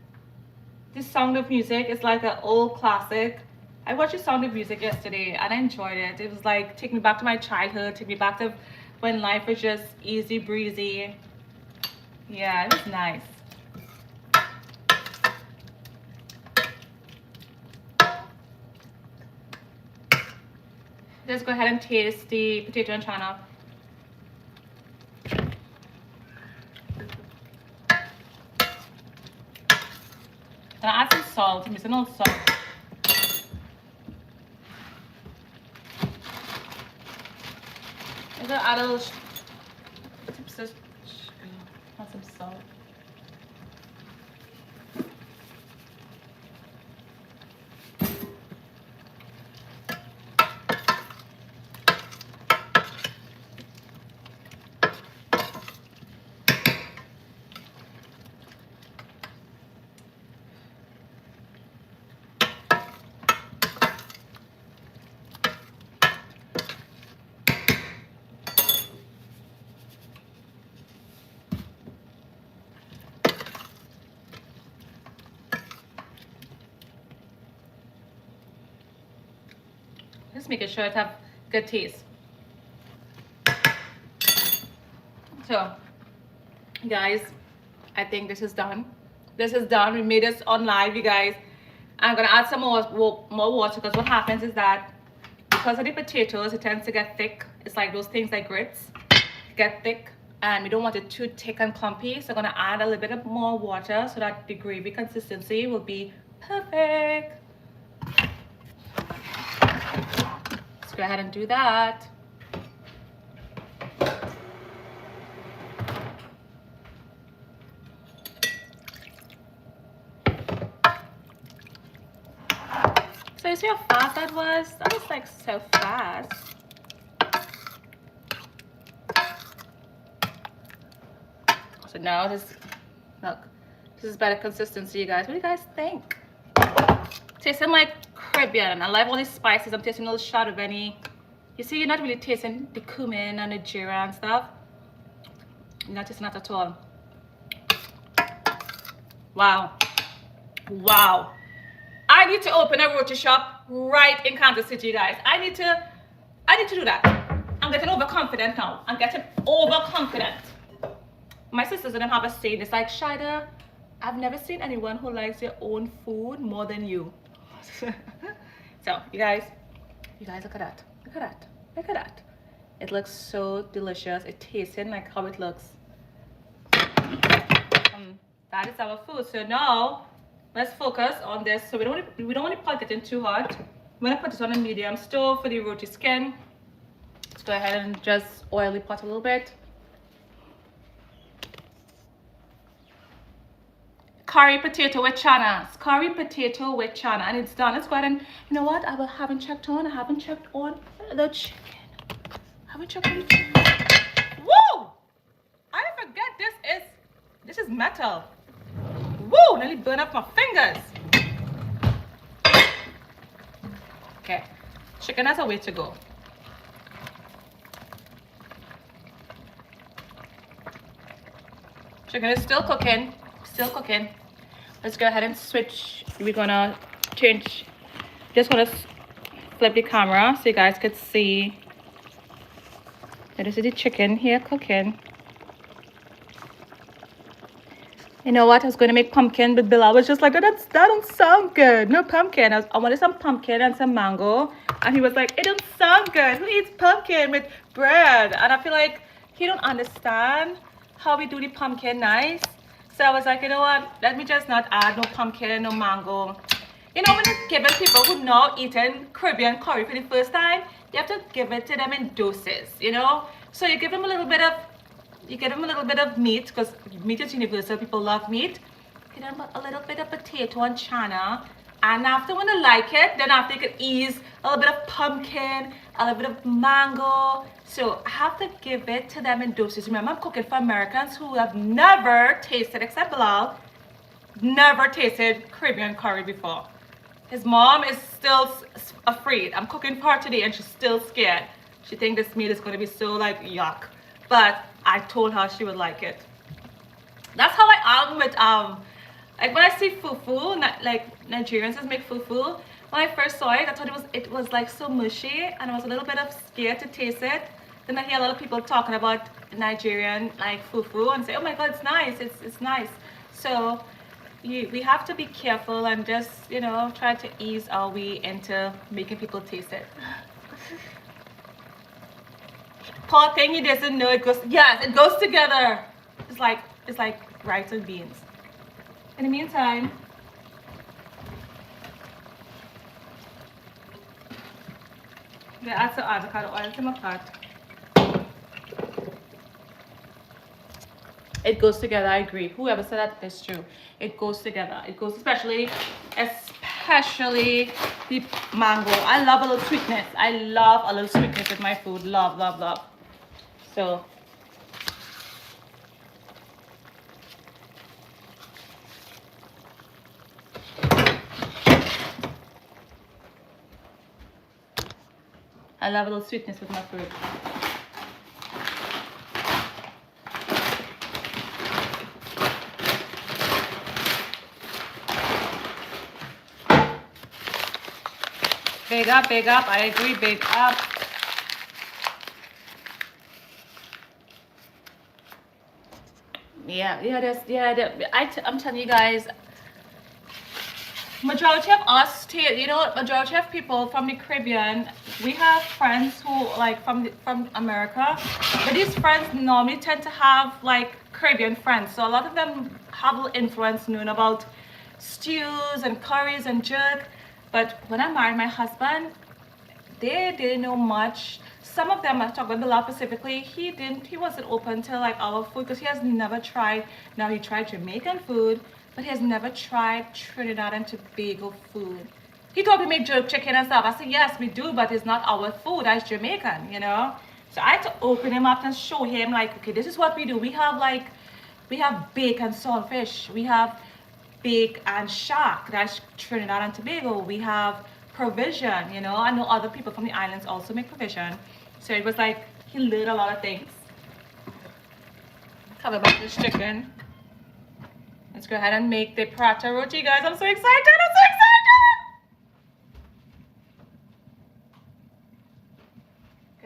The Sound of Music is like an old classic. I watched The Sound of Music yesterday and I enjoyed it. It was like, take me back to my childhood, take me back to when life was just easy breezy. Yeah, it was nice. Let's go ahead and taste the potato and channa. And I add some salt. I'm using a little salt. I'm gonna add a little add some salt. Just making sure it have good taste. So, guys, I think this is done. This is done. We made this on live, you guys. I'm gonna add some more water, because what happens is that because of the potatoes, it tends to get thick. It's like those things like grits, get thick, and we don't want it too thick and clumpy. So I'm gonna add a little bit of more water so that the gravy consistency will be perfect. Let's go ahead and do that. So you see how fast that was? That was like so fast. So now this, look, this is better consistency, you guys. What do you guys think? Tasting like Caribbean. I love all these spices. I'm tasting a little shot of any. You see, you're not really tasting the cumin and the jeera and stuff. You're not tasting that at all. Wow. Wow. I need to open a roti shop. right in Kansas City, guys. I need to do that. I'm getting overconfident now. I'm getting overconfident. My sisters and them have a saying. It's like, Shaeeda, I've never seen anyone who likes their own food more than you. So, you guys look at that. Look at that. Look at that. It looks so delicious. It tastes like how it looks. That is our food. So now let's focus on this. So we don't want to put it in too hot. We're gonna put it on a medium stove for the roti skin. Let's go ahead and just oil the pot a little bit. Curry potato with channa. Curry potato with channa, and it's done. Let's go ahead and, you know what? I haven't checked on the chicken. I haven't checked on the chicken. Woo! I forget this is metal. Woo! Nearly burn up my fingers. Okay, chicken has a way to go. Chicken is still cooking. Let's go ahead and switch. We're gonna change. Just gonna flip the camera so you guys could see. This is the chicken here cooking. You know what? I was going to make pumpkin, but Bilal was just like, oh, that don't sound good. No pumpkin. I wanted some pumpkin and some mango. And he was like, it don't sound good. Who eats pumpkin with bread? And I feel like he don't understand how we do the pumpkin nice. So I was like, you know what? Let me just not add no pumpkin, no mango. You know, when you're giving people who now eating Caribbean curry for the first time, you have to give it to them in doses, you know? So you give them a little bit of meat, because meat is universal. People love meat. Give them a little bit of potato and channa. And after, when they like it, then after you can ease a little bit of pumpkin, a little bit of mango. So I have to give it to them in doses. Remember, I'm cooking for Americans who have never tasted, except Bilal, never tasted Caribbean curry before. His mom is still afraid. I'm cooking for her today and she's still scared. She thinks this meat is going to be so like yuck. But I told her she would like it. That's how I am with like when I see fufu, like Nigerians make fufu. When I first saw it, I thought it was like so mushy, and I was a little bit of scared to taste it. Then I hear a lot of people talking about Nigerian like fufu and say, oh my god, it's nice, it's nice. So we have to be careful and just, you know, try to ease our way into making people taste it. Poor thing, he doesn't know it goes. Yes, it goes together. It's like rice and beans. In the meantime, we add some avocado oil to my pot. It goes together. I agree. Whoever said that is true. It goes together. It goes especially the mango. I love a little sweetness. I love a little sweetness with my food. Love, love, love. So I love a little sweetness with my food. Big up. I agree, big up. I'm telling you guys, majority of us, majority of people from the Caribbean, we have friends who like from America, but these friends normally tend to have like Caribbean friends. So a lot of them have a little influence knowing about stews and curries and jerk. But when I married my husband, they didn't know much. Some of them, I talk about Bilal specifically, he wasn't open to like our food because he has never tried. Now he tried Jamaican food, but he has never tried Trinidad and Tobago food. He told me to make jerk chicken and stuff. I said, yes, we do, but it's not our food. That's Jamaican, you know? So I had to open him up and show him like, okay, this is what we do. We have bake and saltfish. We have bake and shark. That's Trinidad and Tobago. We have provision, you know? I know other people from the islands also make provision. So it was like, he learned a lot of things. Cover back this chicken. Let's go ahead and make the Paratha Roti, guys. I'm so excited.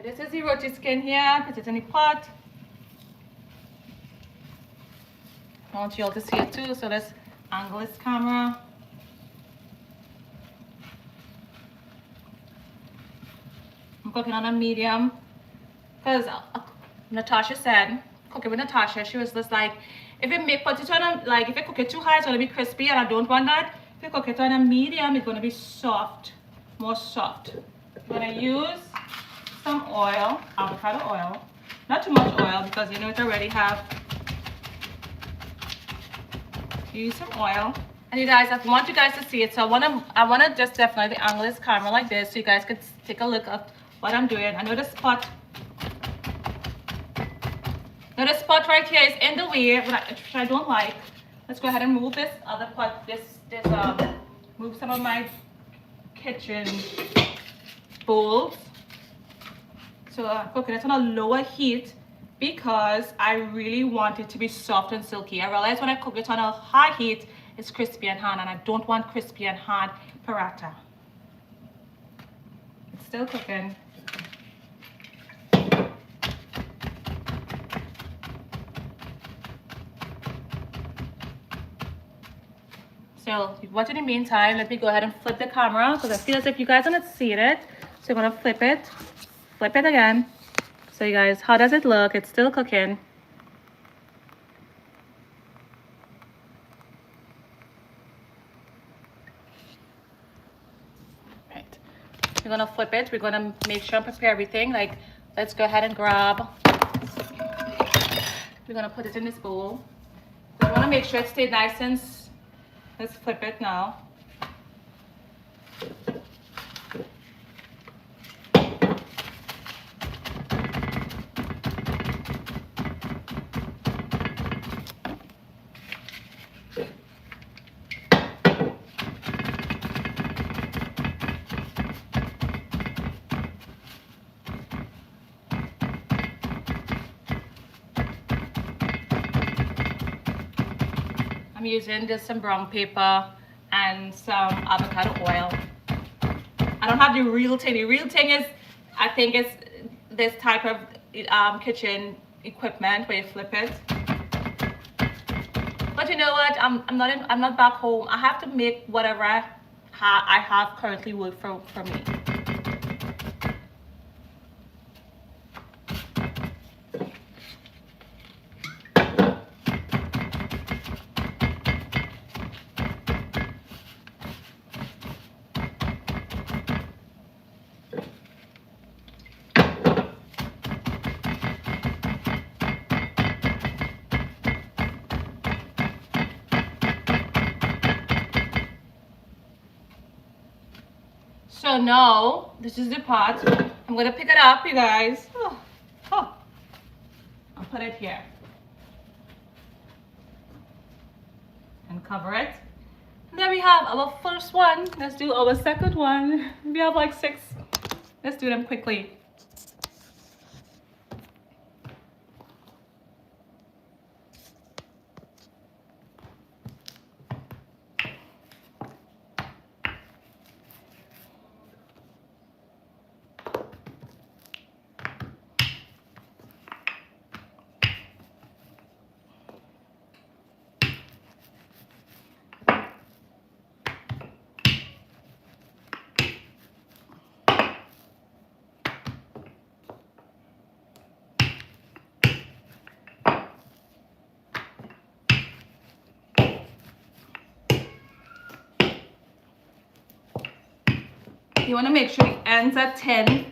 This is the roti skin here. Put it in the pot. I want you all to see it too, so let's angle this camera. I'm cooking on a medium because Natasha said, cooking with Natasha, she was just like, if you put it on a, like if you cook it too high, it's gonna be crispy, and I don't want that. If you cook it on a medium, it's gonna be soft, more soft. I'm gonna use some oil, avocado oil, not too much oil because you know it already have. Use some oil, and you guys, I want you guys to see it, so I wanna just definitely angle this camera like this so you guys could take a look at what I'm doing. I know the spot. Now the spot right here is in the way, which I don't like. Let's go ahead and move this other pot. Move some of my kitchen bowls. So I'm cooking it on a lower heat because I really want it to be soft and silky. I realize when I cook it on a high heat, it's crispy and hard, and I don't want crispy and hard paratha. It's still cooking. So watch in the meantime, let me go ahead and flip the camera because I feel as if you guys are not seeing it. So I'm gonna flip it again. So you guys, how does it look? It's still cooking. Right. We're gonna flip it. We're gonna make sure and prepare everything. Like, let's go ahead and grab. We're gonna put it in this bowl. We wanna make sure it stays nice and. Let's flip it now. I'm using just some brown paper and some avocado oil. I don't have the real thing. The real thing is, I think it's this type of kitchen equipment where you flip it. But you know what? I'm not back home. I have to make whatever I have currently work for me. So now, this is the pot. I'm gonna pick it up, you guys. I'll put it here. And cover it. And there we have our first one. Let's do our second one. We have like 6. Let's do them quickly. You want to make sure the ends are 10. You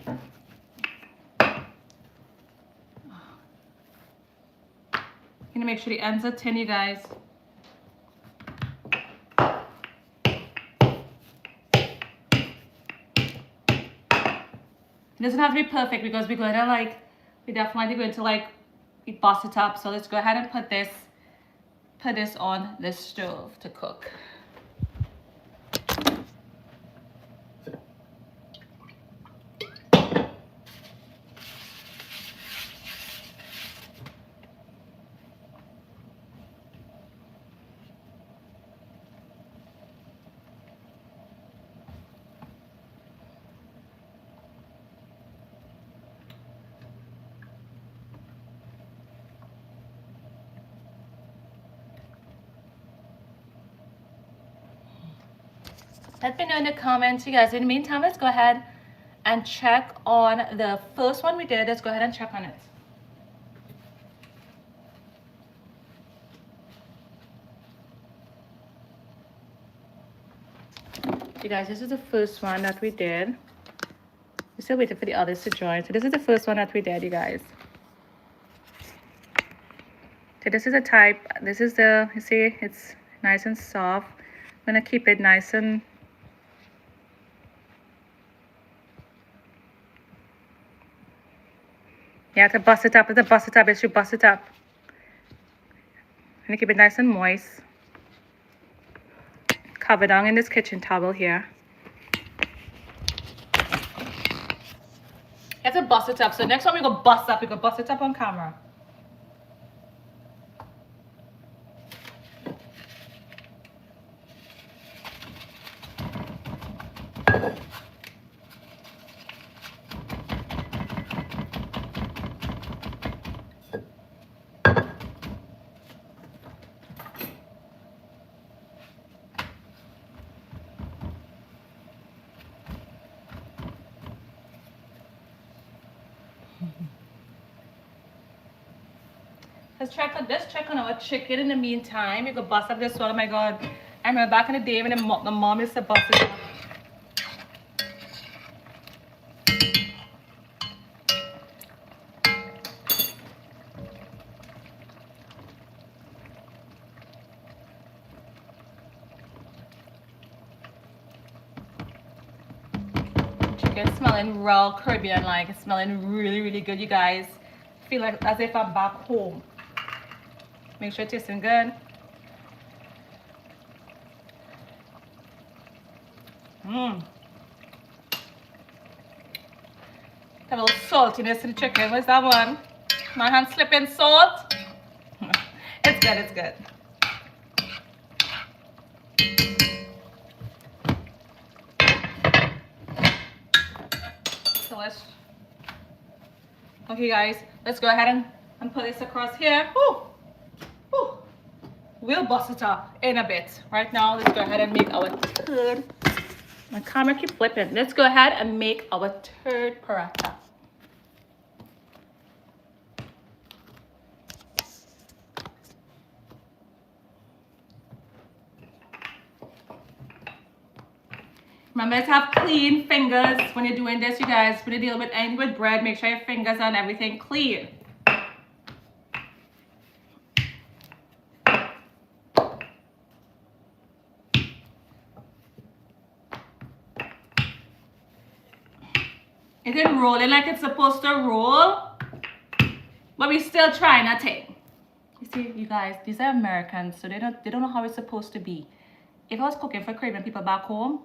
want to make sure the ends are 10, you guys. It doesn't have to be perfect because we're going to we're definitely going to bust it up. So let's go ahead and put this on the stove to cook. Let me know in the comments, you guys. In the meantime, let's go ahead and check on the first one we did. Let's go ahead and check on it. You guys, this is the first one that we did. We're still waiting for the others to join. So this is the first one that we did, you guys. So this is the type. This is the, you see, it's nice and soft. I'm gonna keep it nice and yeah, to bust it up. To bust it up, it should bust it up. I'm gonna keep it nice and moist. Cover down in this kitchen towel here. You have to bust it up. So next time we go bust up, we go bust it up on camera. Let's check on our chicken in the meantime. You can bust up this one. Oh my god. I remember back in the day when the mom used to bust it up. Chicken smelling raw Caribbean, like it's smelling really, really good, you guys. Feel like as if I'm back home. Make sure it's tasting good. Mmm. Have a little saltiness to the chicken. Where's that one? My hand slipping salt. It's good, it's good. So let's, okay guys, let's go ahead and put this across here. Woo! Woo! We'll bust it up in a bit. Right now, let's go ahead and make our third. My camera keep flipping. Let's go ahead and make our third paratha. Remember to have clean fingers when you're doing this, you guys. When you deal with anything with bread, make sure your fingers and everything clean. It isn't rolling like it's supposed to roll, but we still trying a thing. You see, you guys, these are Americans, so they don't know how it's supposed to be. If I was cooking for Caribbean people back home,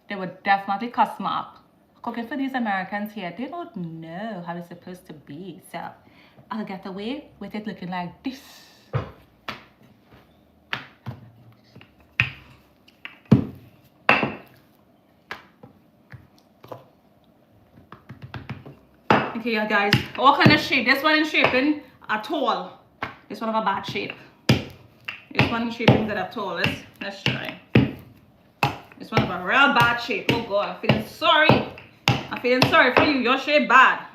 they would definitely cuss me up. Cooking for these Americans here, they don't know how it's supposed to be. So I'll get away with it looking like this. Okay, yeah, guys, all kind of shape. This one is shaping at all. This one of a bad shape. This one is shaping good at all. Let's try. This one of a real bad shape. Oh god, I'm feeling sorry. I'm feeling sorry for you. Your shape bad.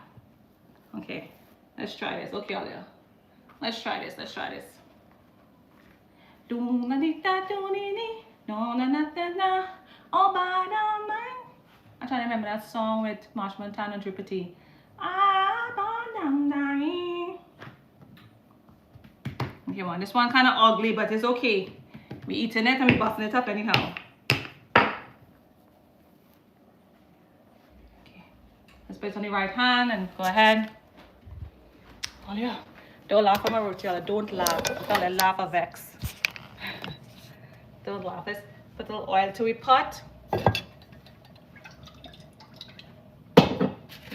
Okay, let's try this. Okay, Alia. Let's try this. Let's try this. I'm trying to remember that song with Marsh Montana and Drippy T. Okay, well, this one kind of ugly, but it's okay. We eating it and we busting it up anyhow. Okay, let's put it on the right hand and go ahead. Oh yeah, don't laugh at my roti. Don't laugh. I laugh or vex. Don't laugh. Let's put a little oil to we pot.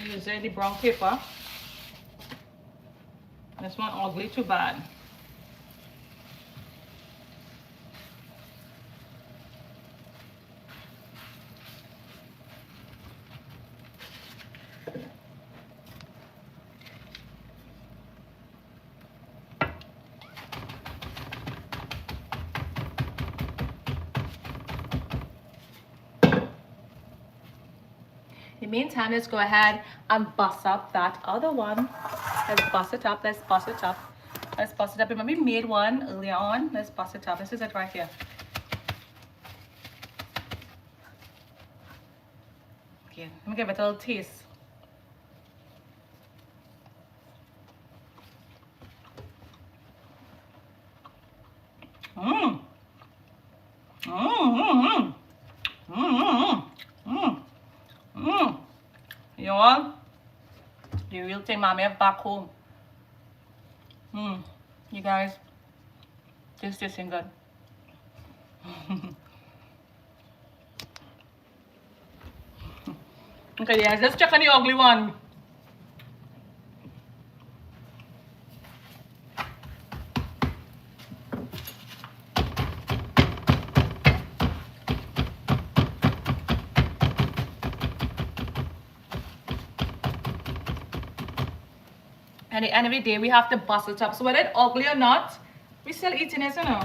Using the brown paper. This one ugly too bad. the meantime, let's go ahead and bust up that other one. Let's bust it up. Let's bust it up. Let's bust it up. Remember we made one earlier on. Let's bust it up. This is it right here. Okay, let me give it a little taste. Mmm. Mmm. Mmm. Mmm. Mmm. You know what? The real thing mommy have back home. You guys, this tasting good. Okay, guys, let's check on the ugly one. At the end of the day, we have to bust it up. So whether it's ugly or not, we still eating it, you know.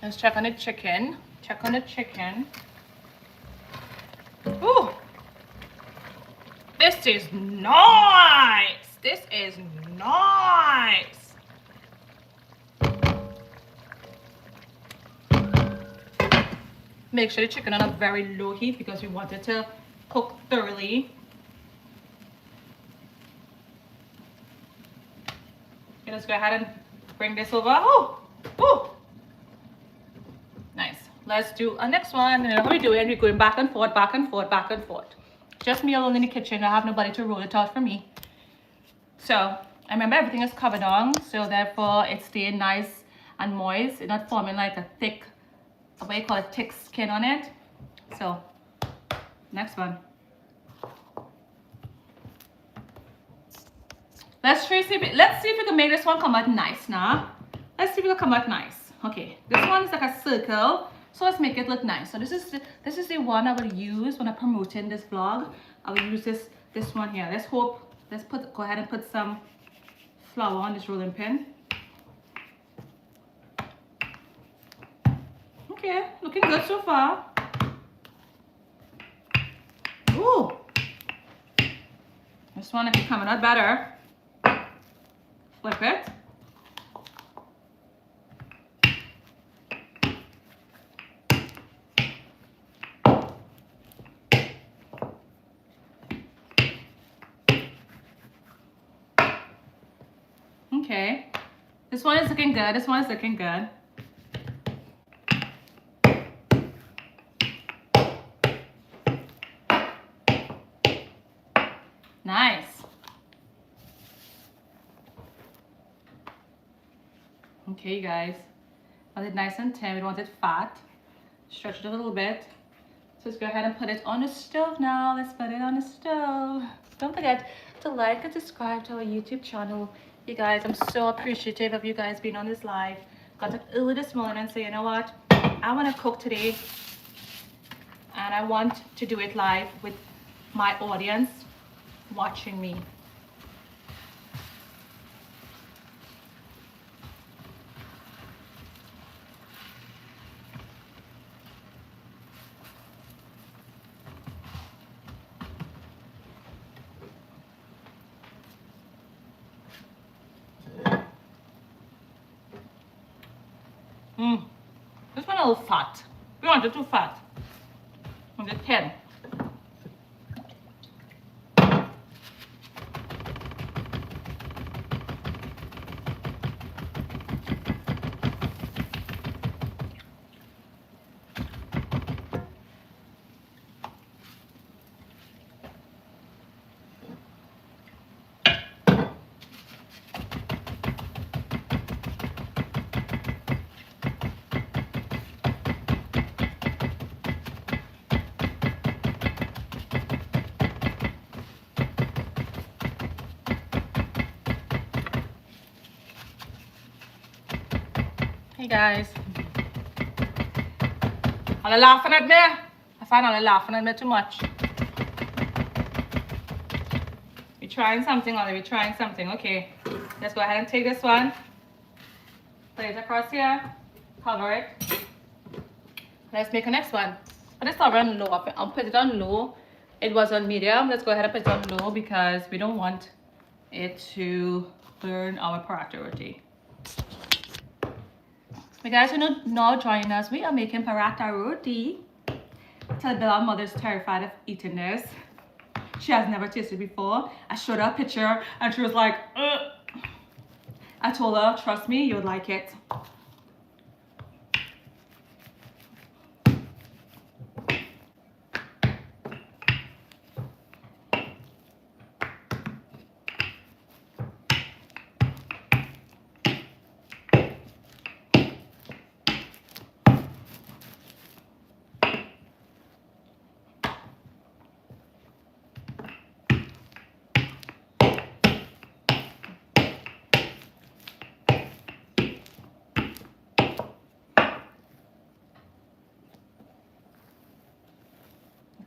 Let's check on the chicken. Check on the chicken. Ooh, this is nice. This is nice. Make sure the chicken on a very low heat because we want it to cook thoroughly. Okay, let's go ahead and bring this over. Oh, oh. Nice. Let's do a next one. And how we do it? We're going back and forth, back and forth, back and forth. Just me alone in the kitchen. I have nobody to roll it out for me. So I remember everything is covered on, so therefore it's staying nice and moist. It's not forming like a thick, what do you call it, thick skin on it. So next one. Let's see if we can make this one come out nice now. Let's see if it will come out nice. Okay, this one is like a circle, so let's make it look nice. So this is the one I will use when I'm promoting this vlog. I will use this one here. Let's go ahead and put some flour on this rolling pin. Okay, looking good so far. Ooh, this one is coming out better. Flip it. Okay, this one is looking good. This one is looking good. Nice. Okay, you guys. I want it nice and tender. We want it fat. Stretch it a little bit. So let's go ahead and put it on the stove now. Let's put it on the stove. Don't forget to like and subscribe to our YouTube channel. You guys, I'm so appreciative of you guys being on this live. Got up early this morning and say, you know what? I want to cook today. And I want to do it live with my audience watching me. This one a little fat. We want it too fat. On the 10. Hey guys, Are they laughing at me? I find they're laughing at me too much. We're trying something, Ollie. We're trying something. Okay. Let's go ahead and take this one. Put it across here. Cover it. Let's make a next one. But it's not on low. I'll put it on low. It was on medium. Let's go ahead and put it on low because we don't want it to burn our paratha roti. You guys who are now joining us, we are making paratha roti. Tell Bilal mother's terrified of eating this. She has never tasted before. I showed her a picture and she was like, ugh. I told her, trust me, you would like it.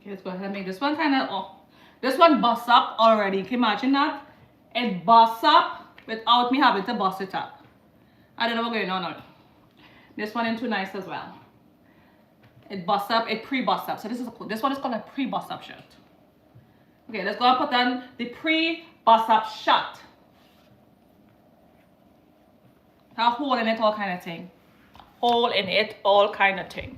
Okay, let's go ahead and make this one kind of, oh, this one busts up already. Can you imagine that? It busts up without me having to bust it up. I don't know what's going on now. This one ain't too nice as well. It busts up, it pre-busts up. So this one is called a pre-bust up shirt. Okay, let's go and put on the pre-bust up shirt. A hole in it, all kind of thing. Hole in it, all kind of thing.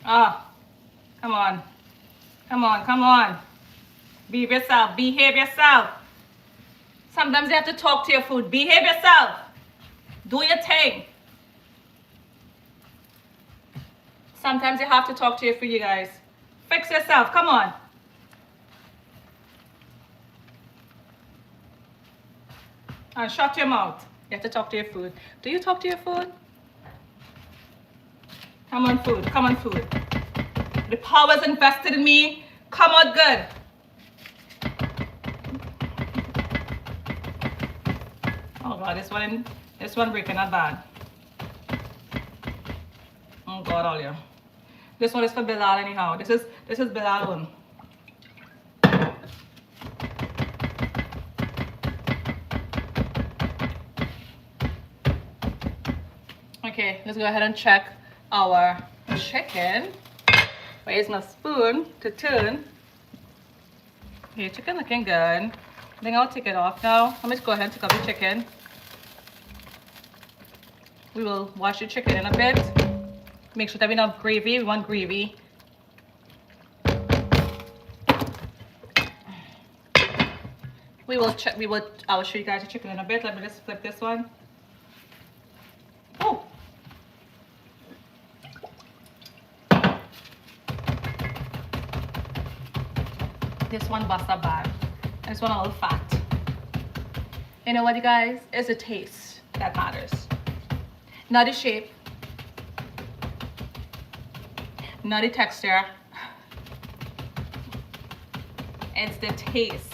Ah, come on. Come on, come on. Behave yourself, behave yourself. Sometimes you have to talk to your food. Behave yourself. Do your thing. Sometimes you have to talk to your food, you guys. Fix yourself, come on. And shut your mouth. You have to talk to your food. Do you talk to your food? Come on, food. Come on, food. The power's invested in me. Come out good. Oh God, this one breaking that bad. Oh God, all you. This one is for Bilal anyhow. This is Bilal one. Okay, let's go ahead and check our chicken. Where's my spoon to turn? Okay, chicken looking good. I think I'll take it off now. Let me just go ahead and take off the chicken. We will wash the chicken in a bit. Make sure that we have gravy. We want gravy. I will show you guys the chicken in a bit. Let me just flip this one. Oh! This one busts up bad. This one a little fat. You know what, you guys? It's the taste that matters. Not the shape. Not the texture. It's the taste.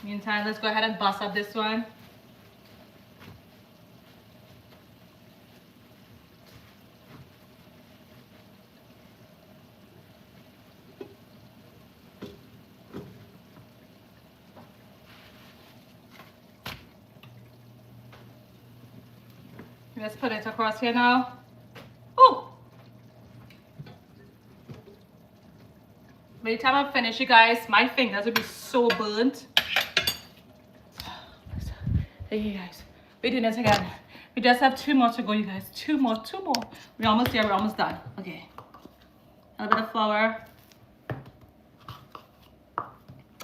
Meantime, let's go ahead and bust up this one. Let's put it across here now. Oh! By the time I'm finished, you guys, my fingers will be so burnt. Hey, you guys, we're doing this again. We just have 2 more to go, you guys. 2 more. We're almost there, we're almost done. Okay. A little bit of flour.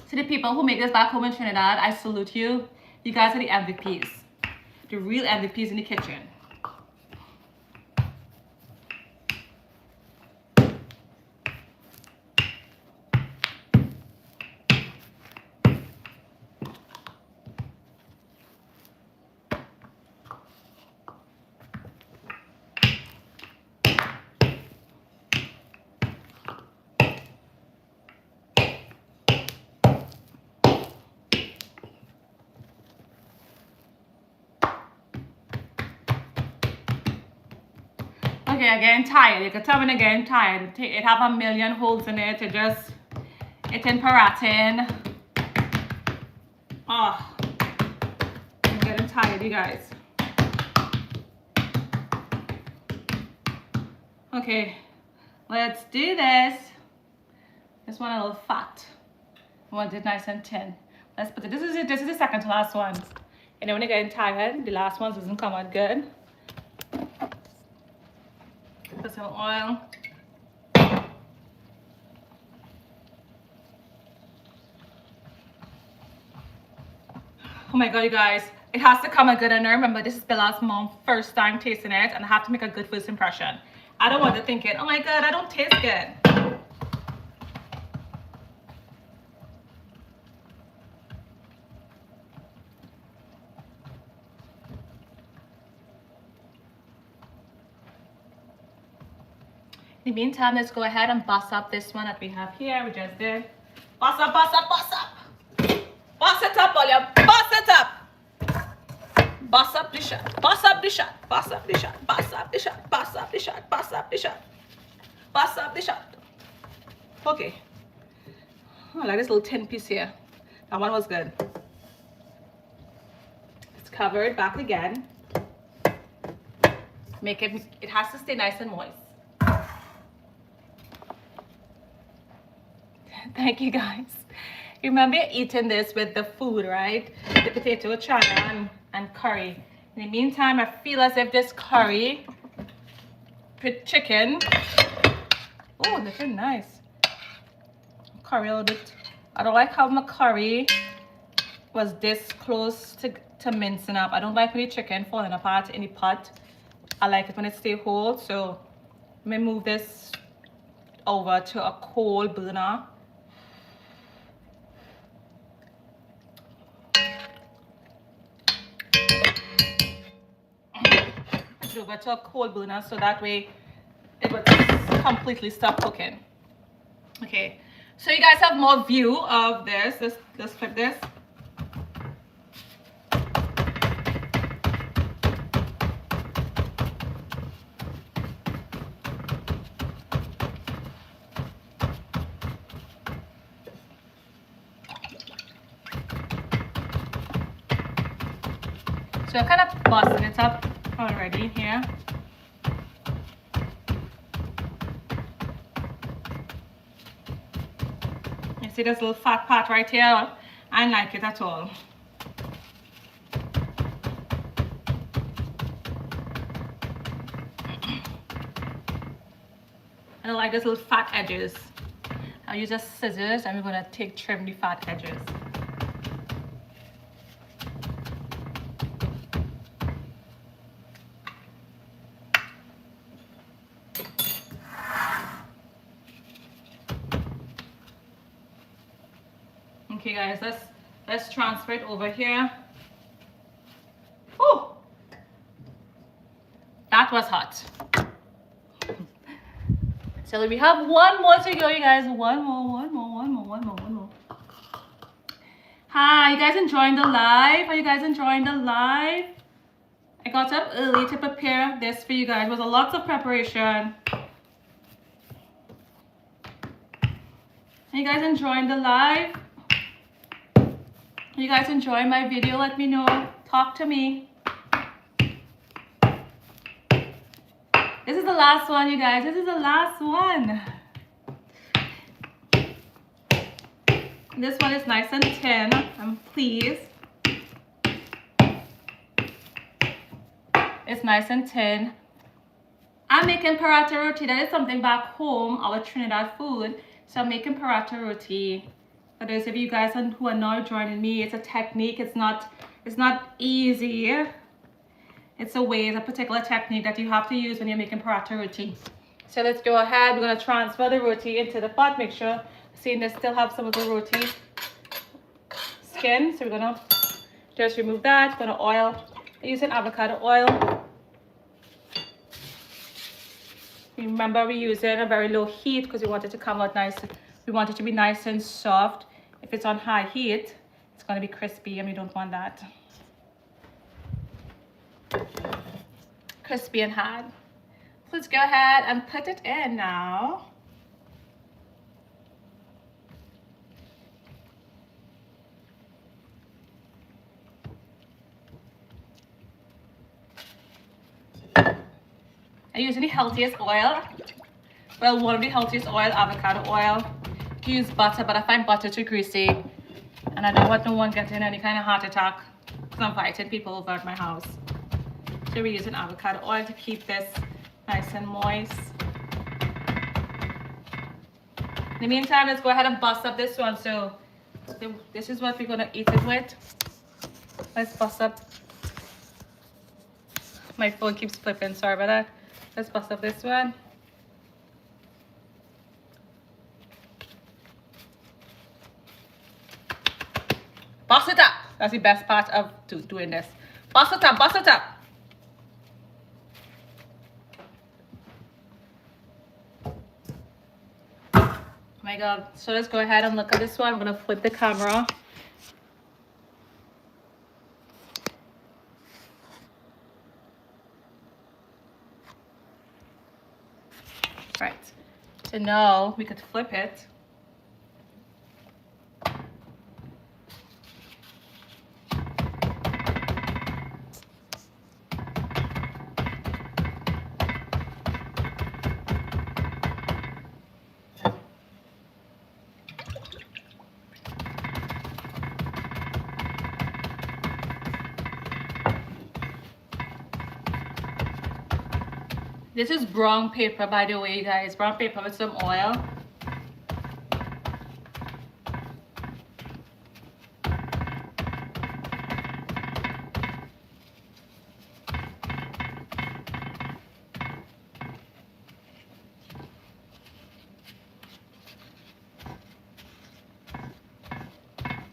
To the people who make this back home in Trinidad, I salute you. You guys are the MVPs. The real MVPs in the kitchen. Okay, I'm getting tired. You can tell when I'm getting tired. It have a million holes in it. It's in paratha. Oh, I'm getting tired, you guys. Okay, let's do this. This one a little fat. I want it nice and thin. Let's put it. This is the second to last ones. And then when you're getting tired, the last ones doesn't come out good. Put some oil. Oh my god, you guys, it has to come out good. And I remember this is Bilal's mom's first time tasting it, and I have to make a good first impression. I don't want to think it, oh my god, I don't taste good. In the meantime, let's go ahead and bust up this one that we have here. We just did. Bust up, bust up, bust up. Bust it up, William. Bust it up. Bust up the shot. Bust up the shot. Bust up the shot. Bust up the shot. Bust up the shot. Bust up the shot. Bust up the shot. Okay. I like this little 10 piece here. That one was good. It's covered back again. Make it has to stay nice and moist. Thank you guys. Remember eating this with the food, right? The potato, channa, and curry. In the meantime, I feel as if this curry with chicken, oh, looking nice. Curry a little bit. I don't like how my curry was this close to mincing up. I don't like when the chicken falling apart in the pot. I like it when it stays whole. So let me move this over to a coal burner. Over to a coal burner so that way it would completely stop cooking. Okay, so you guys have more view of this. Let's flip this. So I'm kind of busting it up already here. You see this little fat part right here? I don't like it at all. I don't like those little fat edges. I'll use a scissors and we're gonna trim the fat edges. Okay guys, let's transfer it over here. Oh, that was hot. So we have one more to go, you guys. One more. Hi, you guys enjoying the live? Are you guys enjoying the live? I got up early to prepare this for you guys. It was a lot of preparation. Are you guys enjoying the live? Are you guys enjoying my video? Let me know. Talk to me. This is the last one, you guys. This is the last one. This one is nice and thin. I'm pleased. It's nice and thin. I'm making paratha roti. That is something back home, our Trinidad food. So I'm making paratha roti. For those of you guys who are now joining me, it's a technique. It's not easy. It's a particular technique that you have to use when you're making paratha roti. So let's go ahead. We're gonna transfer the roti into the pot. Make sure, seeing they still have some of the roti skin. So we're gonna just remove that. Gonna oil. I'm using avocado oil. Remember, we're using a very low heat because we want it to come out nice. We want it to be nice and soft. If it's on high heat, it's gonna be crispy, and we don't want that. Crispy and hard. Let's go ahead and put it in now. I'm using the healthiest oil. Well, one of the healthiest oil, avocado oil. You can use butter, but I find butter too greasy. And I don't want no one getting any kind of heart attack because I'm fighting people over at my house. So we're using avocado oil to keep this nice and moist. In the meantime, let's go ahead and bust up this one. So this is what we're gonna eat it with. Let's bust up. My phone keeps flipping, sorry about that. Let's bust up this one. Bust it up. That's the best part of doing this. Bust it up, bust it up. Oh my God. So let's go ahead and look at this one. I'm gonna flip the camera. Right. So now we could flip it. This is brown paper, by the way, guys. Brown paper with some oil.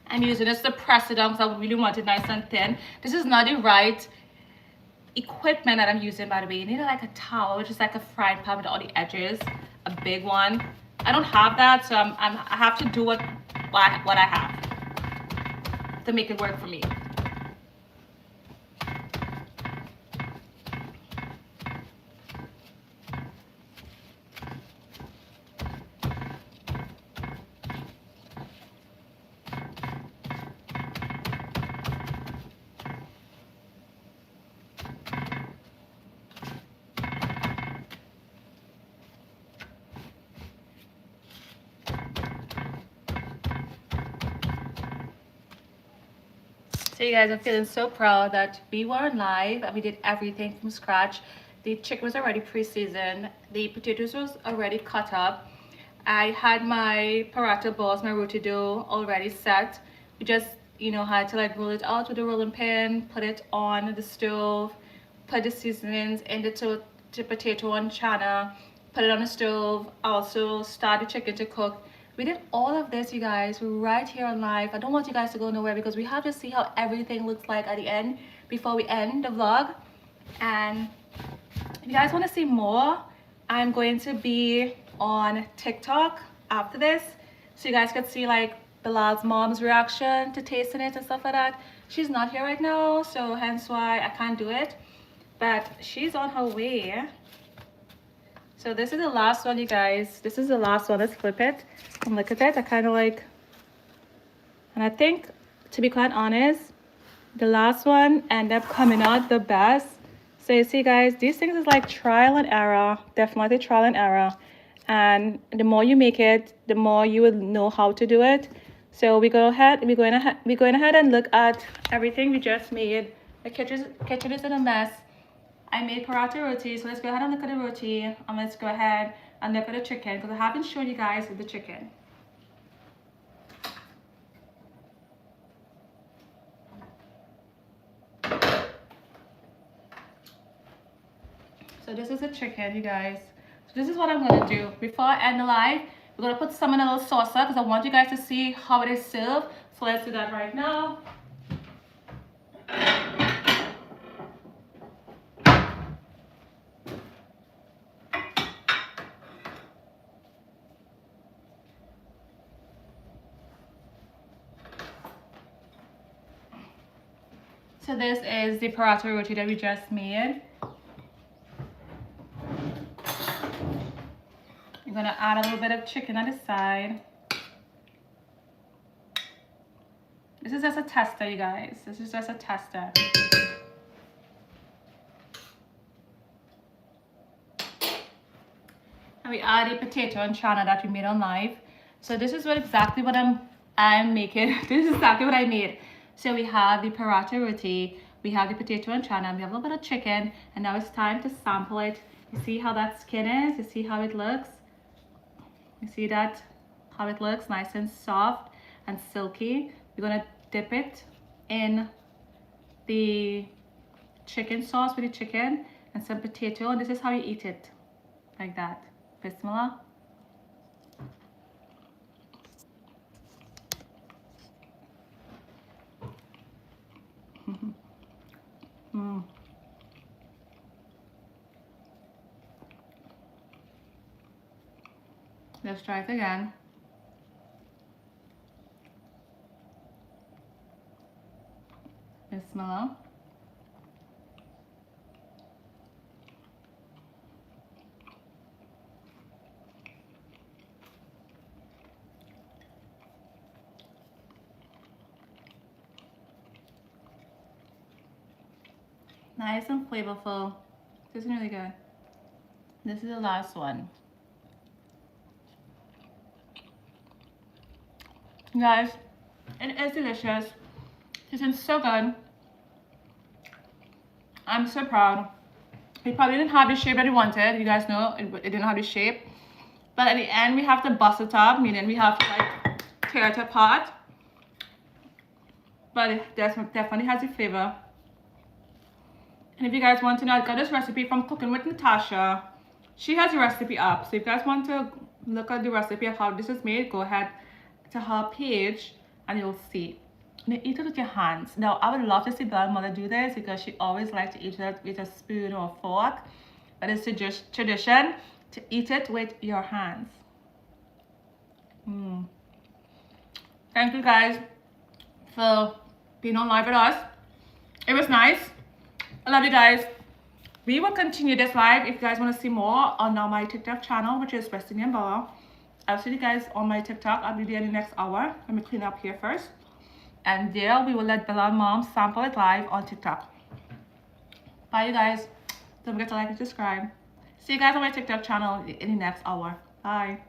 I'm using this to press it down because I really want it nice and thin. This is not the right equipment that I'm using, by the way. You need like a towel, which is like a frying pan with all the edges, a big one. I don't have that, so I have to do what I have to make it work for me. So you guys, I'm feeling so proud that we were on live and we did everything from scratch. The chicken was already pre-seasoned. The potatoes was already cut up. I had my paratha balls, my roti dough already set. We just, you know, had to like roll it out with a rolling pin, put it on the stove, put the seasonings into the potato and channa, put it on the stove, also start the chicken to cook. We did all of this, you guys, right here on live. I don't want you guys to go nowhere because we have to see how everything looks like at the end before we end the vlog. And if you guys want to see more, I'm going to be on TikTok after this, so you guys could see like Bilal's mom's reaction to tasting it and stuff like that. She's not here right now, so hence why I can't do it, but she's on her way. So this is the last one, you guys. This is the last one. Let's flip it and look at it. I kind of like, and I think, to be quite honest, the last one ended up coming out the best. So you see, guys, these things is like trial and error, definitely trial and error. And the more you make it, the more you will know how to do it. So we're going ahead and look at everything we just made. The kitchen is in a mess. I made paratha roti, so let's go ahead and look at the roti, and let's go ahead and look at the chicken because I haven't shown you guys the chicken. So this is the chicken, you guys. So this is what I'm gonna do before I end the live. We're gonna put some in a little saucer because I want you guys to see how it is served. So let's do that right now. So this is the paratha roti that we just made. gonna add a little bit of chicken on the side. This is just a tester, you guys. This is just a tester. And we add the potato and channa that we made on live. So this is exactly what I'm making. This is exactly what I made. So we have the paratha roti, we have the potato and channa, we have a little bit of chicken, and now it's time to sample it. You see how that skin is? You see how it looks? You see that? How it looks nice and soft and silky. We're gonna dip it in the chicken sauce with the chicken and some potato, and this is how you eat it, like that. Bismillah. Let's try it again. Bismillah. Nice and flavorful. This is really good. This is the last one. Guys, it is delicious. This is so good. I'm so proud. It probably didn't have the shape that we wanted. You guys know it didn't have the shape. But at the end, we have to bust it up, meaning we have to like tear it apart. But it definitely has a flavor. And if you guys want to know, I got this recipe from Cooking with Natasha. She has a recipe up. So if you guys want to look at the recipe of how this is made, go ahead to her page and you'll see. And you eat it with your hands. Now, I would love to see Bilal mother do this because she always likes to eat it with a spoon or a fork. But it's just tradition to eat it with your hands. Thank you guys for being on live with us. It was nice. I love you guys. We will continue this live if you guys want to see more on my TikTok channel, which is West Indian Bella. I'll see you guys on my TikTok. I'll be there in the next hour. Let me clean up here first. And there we will let Bilal mom sample it live on TikTok. Bye you guys. Don't forget to like and subscribe. See you guys on my TikTok channel in the next hour. Bye.